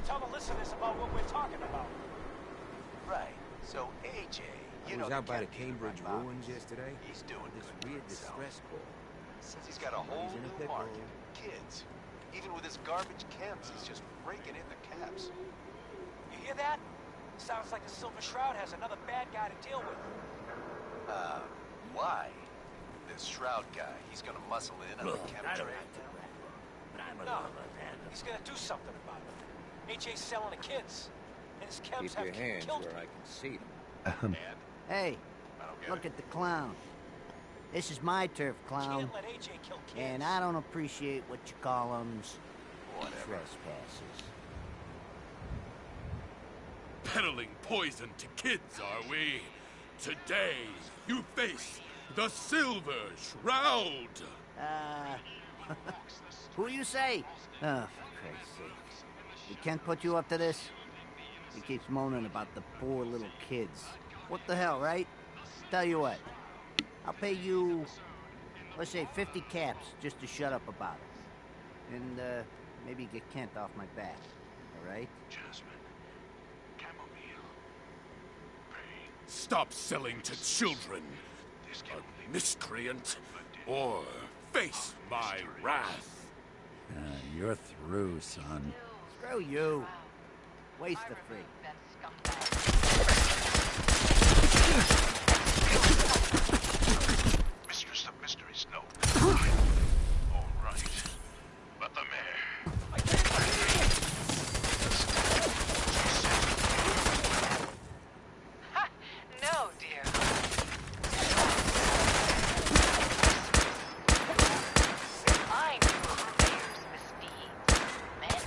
Tell the listeners about what we're talking about. Right. So AJ, you He know was the out by the cat Cambridge right by ruins yesterday. He's doing This good weird for himself. distress call. Since he's got a whole He's in a new pickle. market. Kids. Even with his garbage chems, he's just raking in the caps. You hear that? Sounds like the Silver Shroud has another bad guy to deal with. Why? This Shroud guy, he's gonna muscle in on the Look, chem I don't trade. have to rap, but I'm a No, little offended. he's gonna do something about it. AJ's selling the kids, and his chems Keep have your hands killed where him. I can see them. Hey, I don't get look it. at the clown. This is my turf, clown. Can't let AJ kill kids. And I don't appreciate what you call them Whatever. trespasses. Peddling poison to kids, are we? Today, you face the Silver Shroud. Who you say? Oh, for Christ's sake. We can't put you up to this? He keeps moaning about the poor little kids. What the hell, right? Tell you what. I'll pay you, let's say 50 caps just to shut up about it. And, maybe get Kent off my back. All right? Jasmine. Chamomile. Stop selling to children, a miscreant, or face my wrath. You're through, son. Screw you. Waste the free. Mistress of Mysteries, no. All right. But the mayor. No, dear. I knew of the mayor's misdeeds. Many.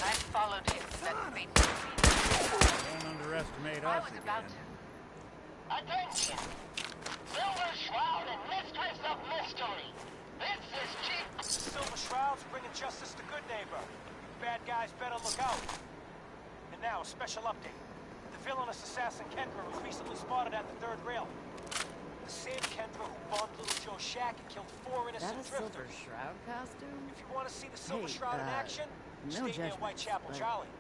I followed him to that fateful meeting. Don't underestimate I us was about again. to. Attention! Silver Shroud and Mistress of Mystery. This is Chief. Silver Shroud's bringing justice to Good Neighbor. You bad guys better look out. And now, a special update. The villainous assassin Kendra was recently spotted at the third rail. The same Kendra who bombed Little Joe Shack and killed 4 innocent That a Silver drifters. Shroud costume? If you want to see the Silver Hey, Shroud in action, no stay near judgment, Whitechapel but Charlie.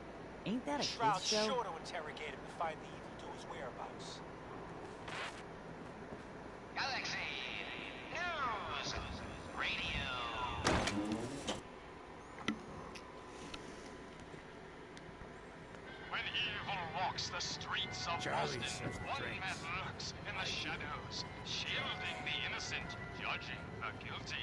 Ain't that a Shroud's kid's show? sure to interrogate him to find the evildoer's whereabouts. walks the streets of Boston. One man lurks in the shadows, shielding the innocent, judging the guilty.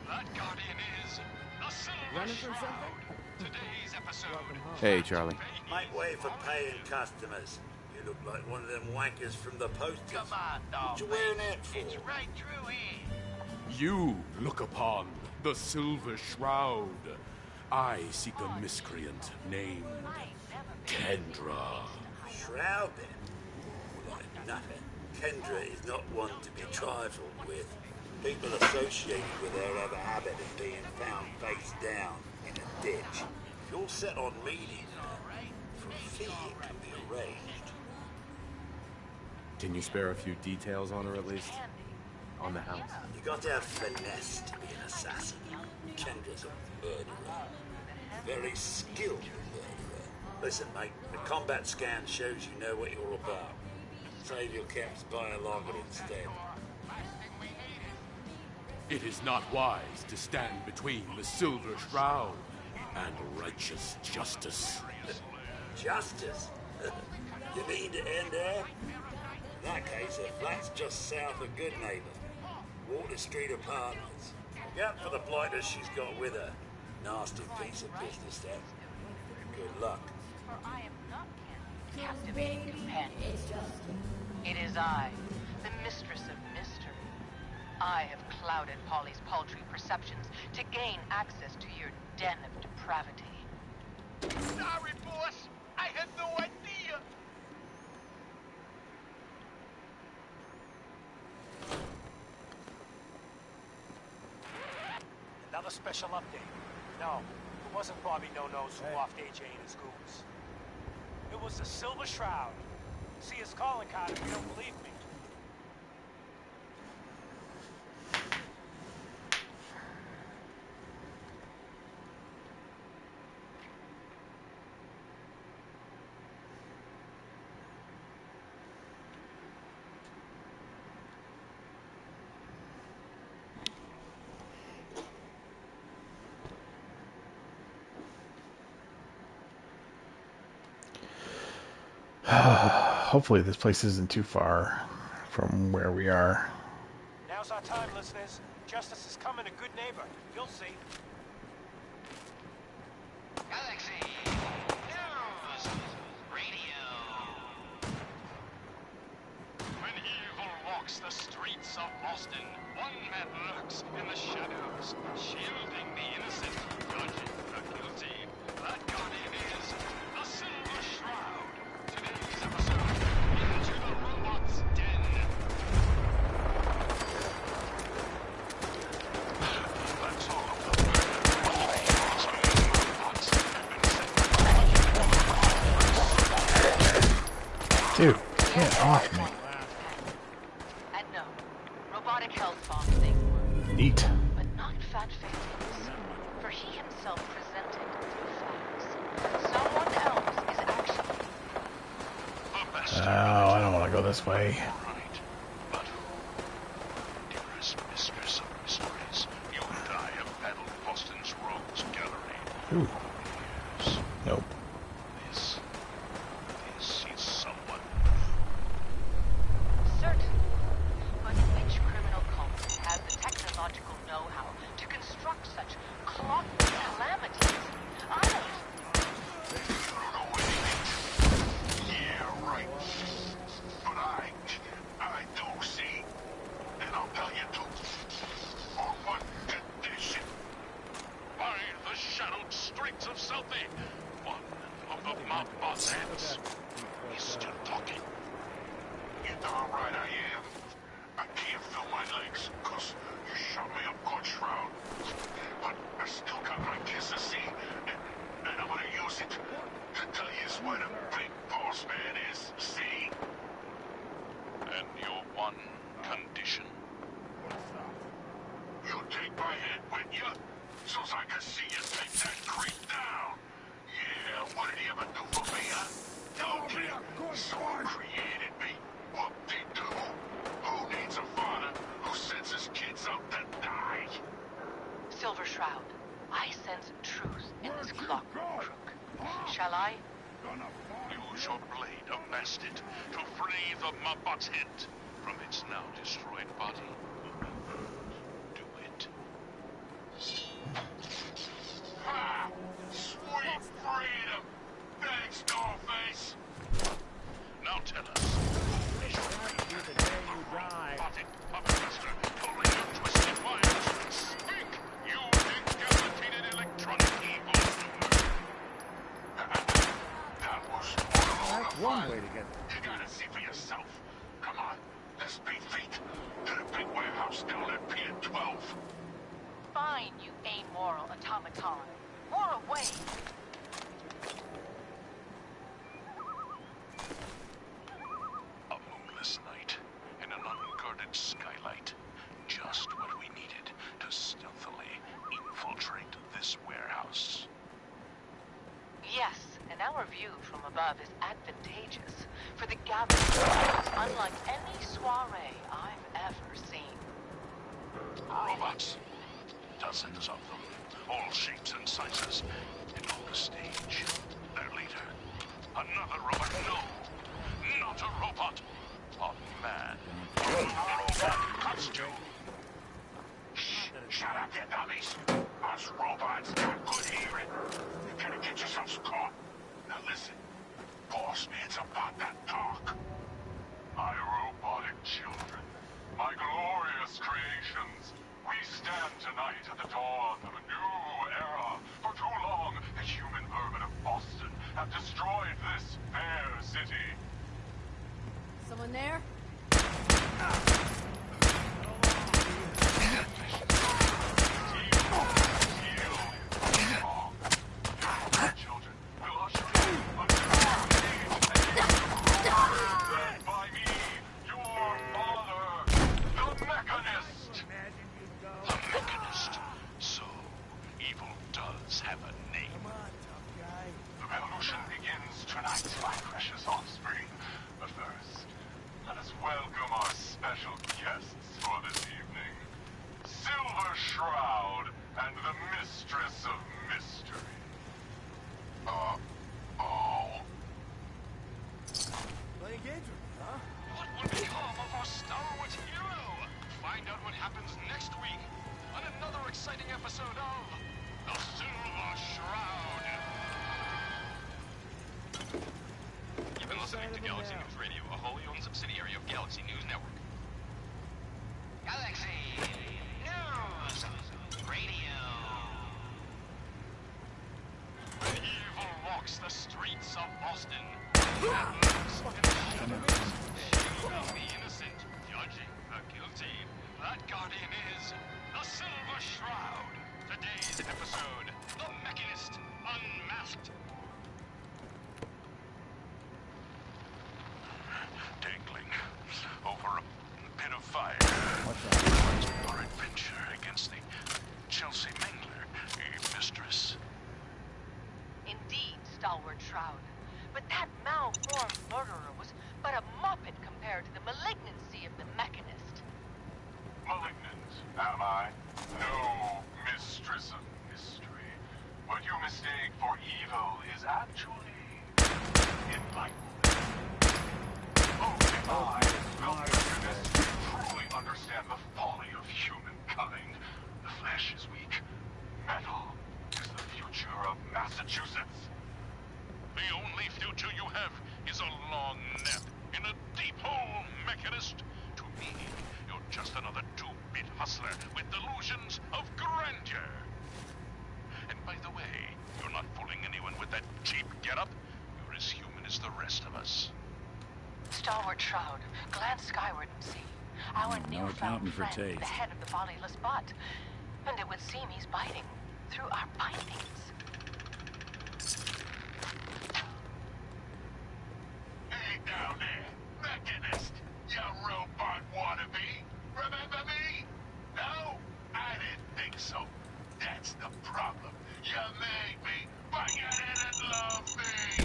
That guardian is the Silver Shroud. Today's episode. Hey, Charlie. Make way for paying customers. You look like one of them wankers from the posters. Come on, dog. What you wearing that for? It's right through here. You look upon the Silver Shroud. I seek a miscreant named Kendra. Shroud, then? Like nothing. Kendra is not one to be trifled with. People associated with her have a habit of being found face down in a ditch. If you're set on meeting her, for a fee it can be arranged. Can you spare a few details on her at least? On the house? You got to have finesse to be an assassin. Kendra's a murderer. Very skilled murderer. Listen, mate, the combat scan shows you know what you're about. Save your caps, buy a lager instead. It is not wise to stand between the Silver Shroud and righteous justice. Justice? You mean to end her? In that case, her flat's just south of Goodneighbor. Water Street Apartments. Look out for the blighters she's got with her. Nasty piece of business, that. Good luck. For I am not Candy's captivating companion. It is I, the mistress of mystery. I have clouded Polly's paltry perceptions to gain access to your den of depravity. Sorry, boss. I had no idea. Another special update. No, it wasn't Bobby No-Nose who offed AJ and his goons. It was the Silver Shroud. See his calling card if you don't believe me. Hopefully this place isn't too far from where we are. Now's our time, listeners. Justice is coming, a good neighbor. You'll see. Galaxy News Radio. When evil walks the streets of Boston, one man lurks in the shadows, shielding the innocent, judging the guilty. That guardian is the Silver Shroud. Today's episode, Into the Robot's Den. That's all of the Dude, get off me. And no, robotic health bombs they were. Neat. But not fat faces. For he himself presented facts. Someone else is actually... Oh, I don't want to go this way. Dearest mistress of mysteries, you and I have battled Boston's Rogues Gallery. Ooh. Nope. This is someone. Certain. But which criminal cult has the technological know-how to construct such clockwork calamities? I don't. Yeah, right. But I do see. And I'll tell you too. On one condition. By the shadowed streets of Southie, one of the mob boss heads. He's still talking. You darn right I am. I can't feel my legs, cause you shot me up good, Shroud. But I still got my kiss to see, and I'm gonna use it to tell you where the big boss man is, see? And your one condition? You take my head with you, so's I can see you take that creep down. Yeah, what did he ever do for me, huh? Told you, someone created me. What they do? Who needs a father who sends his kids out to die? Silver Shroud, I sense truth in this clockwork crook. Shall I Use your blade of Bastet to free the Mabot's head from its now destroyed body. Do it. Ha! Sweet freedom! Thanks, Dollface! Now tell us. You the day you die. Robotic puppet master pulling your twisted wires. Speak, you decapitated electronic evil. That was That's one way to get You gotta see for yourself. Come on, let's beat feet to the big warehouse down at Pier 12. Fine, you amoral automaton. More away. A moonless night and an unguarded skylight. Just what we needed to stealthily infiltrate this warehouse. Yes, and our view from above is advantageous for the gathering, unlike any soiree I've ever seen. Robots. Dozens of them. All shapes and sizes. And on the stage. Their leader. Another robot. No. Not a robot. A man. A robot costume. Shh. Shut up, you dummies. Us robots got good hearing. You're gonna get yourselves caught. Now listen. Boss needs about that talk. My robotic children. My glorious creations. We stand tonight at the dawn of a new era. For too long, the human vermin of Boston have destroyed this fair city. Someone there? Children will usher in a led by me, your father, the Mechanist. The Mechanist. So, evil does have a name. The revolution begins tonight, my precious offspring. But first, let us welcome our special guests for this evening. Silver Shroud and the Mistress of Mystery. Playing games with me, huh? What will become of our stalwart hero? Find out what happens next week on another exciting episode of The Silver Shroud. You've been listening to Galaxy News Radio, a wholly owned subsidiary of Galaxy News Network. Galaxy News Radio. When evil walks the streets of Boston, shielding the innocent, judging the guilty, that guardian is the Silver Shroud. Today's episode, The Mechanist Unmasked. Dangling over a pit of fire. Our adventure against the Chelsea Mangler, a mistress. Indeed, Stalwart Shroud. But that malformed murderer was but a muppet compared to the malignancy of the Mechanist. Malignant, am I? No, Mistress of Mystery. What you mistake for evil is actually enlightenment. Only I, the Mechanist, truly understand the folly of humankind. The flesh is weak. Metal is the future of Massachusetts. The only future you have is a long nap in a deep hole, Mechanist. To me, you're just another two-bit hustler with delusions of grandeur. And by the way, you're not fooling anyone with that cheap getup. You're as human as the rest of us. Stalwart Shroud, glance skyward and see. Our No accounting newfound for friend, taste. the head of the bodiless bot. And it would seem he's biting through our bindings. Hey down there, Mechanist, you robot wannabe. Remember me? No? I didn't think so. That's the problem. You made me, but you didn't love me.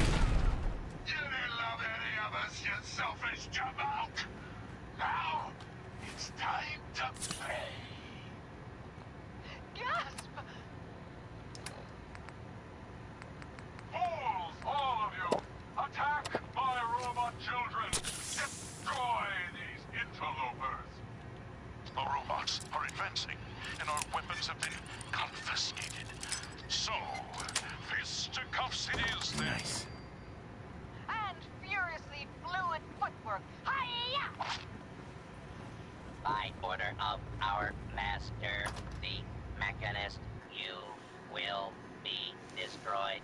You didn't love any of us, you selfish jamoke. Now, it's time to pay. Gasp! Fools, all of you! Our robots are advancing, and our weapons have been confiscated. So, fisticuffs it is then. Nice. And furiously fluid footwork. Hi-ya! By order of our master, the Mechanist, you will be destroyed.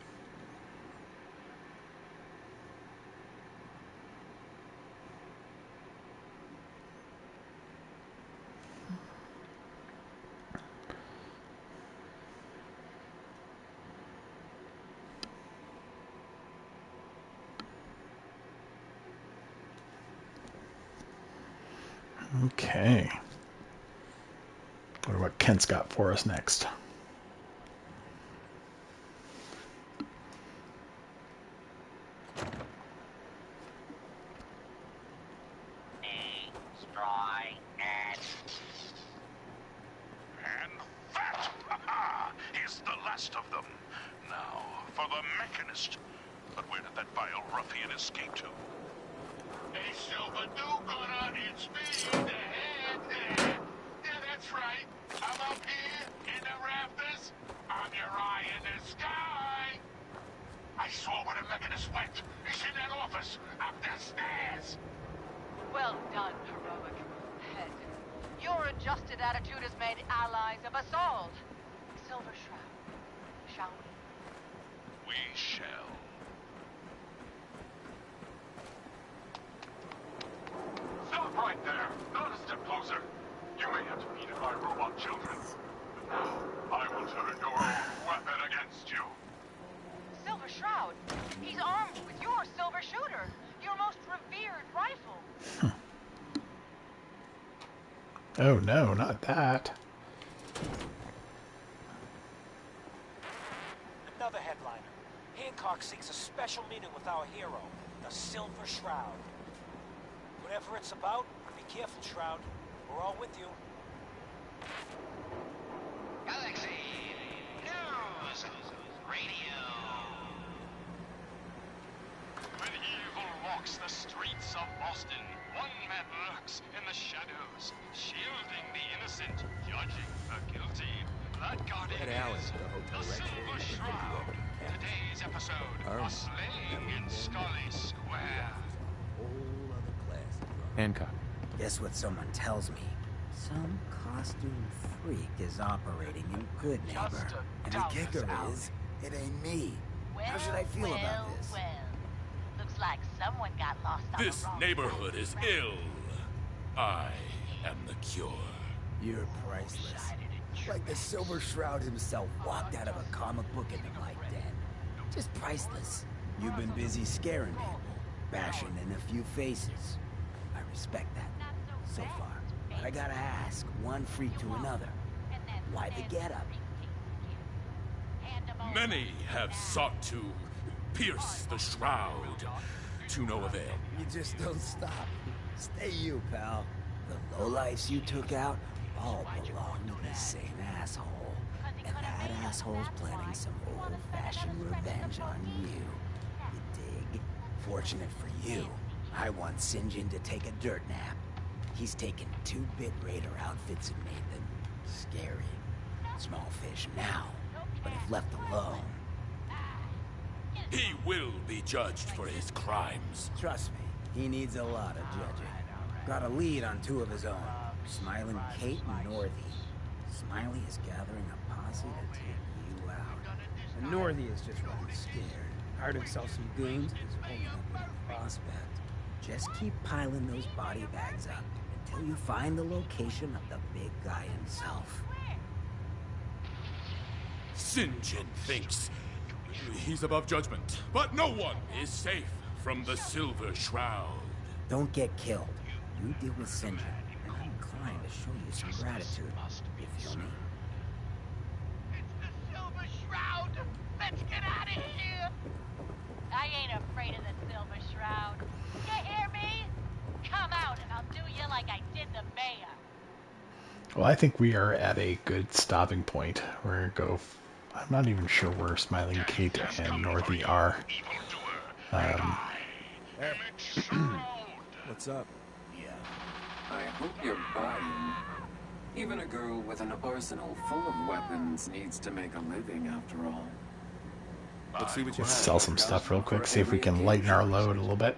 Okay. Wonder what Kent's got for us next. And that is the last of them. Now, for the Mechanist. But where did that vile ruffian escape to? Hey, Silver do-gooder, it's me, the head. Yeah, that's right. I'm up here in the rafters. I'm your eye in the sky. I saw where the Mechanist went. He's in that office, up the stairs. Well done, heroic head. Your adjusted attitude has made allies of us all. Silver Shroud, shall we? We shall. Stop right there. Not a step closer. You may have defeated my robot children, but now I will turn your own weapon against you. Silver Shroud, he's armed with your silver shooter, your most revered rifle. Oh no, not that. Another headliner. Hancock seeks a special meeting with our hero, the Silver Shroud. Whatever it's about, be careful, Shroud. We're all with you. Galaxy News Radio. When evil walks the streets of Boston, one man lurks in the shadows, shielding the innocent, judging the guilty. That guardian is the Silver Shroud. Today's episode, a slaying in Scully Square. Hancock. Guess what someone tells me? Some costume freak is operating in Good Neighbor. And the kicker is, it ain't me. How should I feel about this? Well, looks like someone got lost on This the wrong neighborhood is ill. I am the cure. You're priceless. Like the Silver Shroud himself walked out of a comic book in the light den. Just priceless. You've been busy scaring people, bashing in a few faces. I respect that, so far. But I gotta ask, one freak to another, why the getup? Many have sought to pierce the shroud, to no avail. You just don't stop. Stay you, pal. The lowlifes you took out all belong to the same asshole. And that asshole's planning some old-fashioned revenge on you. You dig? Fortunate for you, I want St. John to take a dirt nap. He's taken 2-bit Raider outfits and made them scary. Small fish now, but if left alone... He will be judged for his crimes. Trust me, he needs a lot of judging. Got a lead on 2 of his own, Smiling Kate and Northy. Smiley is gathering a posse to take you out. And Northy is just running scared. Hired himself some goons and is holding up with a prospect. Just keep piling those body bags up until you find the location of the big guy himself. St. John thinks he's above judgment, but no one is safe from the Silver Shroud. Don't get killed. You deal with St. John, and I'm inclined to show you some gratitude, if you feel me. It's the Silver Shroud! Let's get out of here! I ain't afraid of the Silver Shroud. You hear me? Come out and I'll do you like I did the mayor. Well, I think we are at a good stopping point. We're gonna go. I'm not even sure where Smiling Kate and Northy are. What's up? I hope you're buying Even a girl with an arsenal full of weapons needs to make a living after all. Let's see what you Let's have. sell some stuff real quick, see if we can lighten our load a little bit.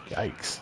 Yikes.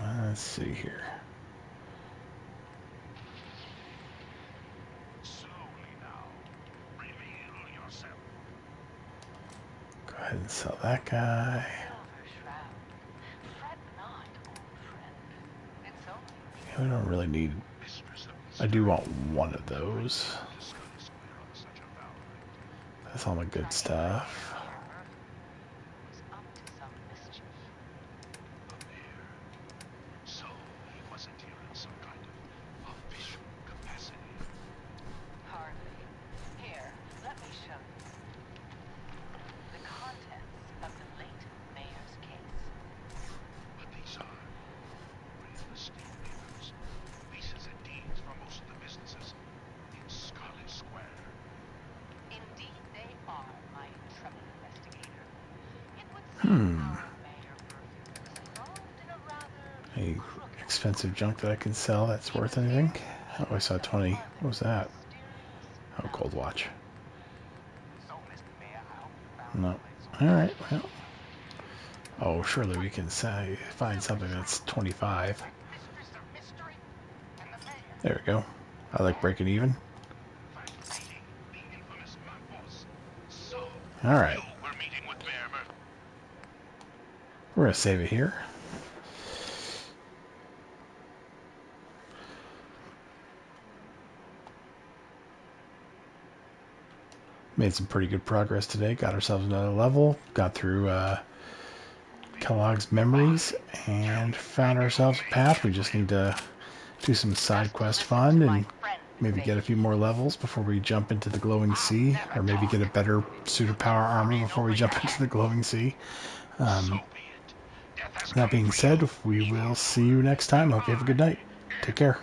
Let's see here. Go ahead and sell that guy. Yeah, we don't really need... I do want one of those. That's all my good stuff. Any expensive junk that I can sell that's worth anything? Oh, I saw 20. What was that? Oh, gold watch. No. Alright, well. Oh, surely we can find something that's 25. There we go. I like breaking even. Alright. We're going to save it here. Made some pretty good progress today. Got ourselves another level. Got through Kellogg's memories and found ourselves a path. We just need to do some side quest fun and maybe get a few more levels before we jump into the glowing sea, or maybe get a better suit of power armor before we jump into the glowing sea. That being said, we will see you next time. Hope you have a good night. Take care.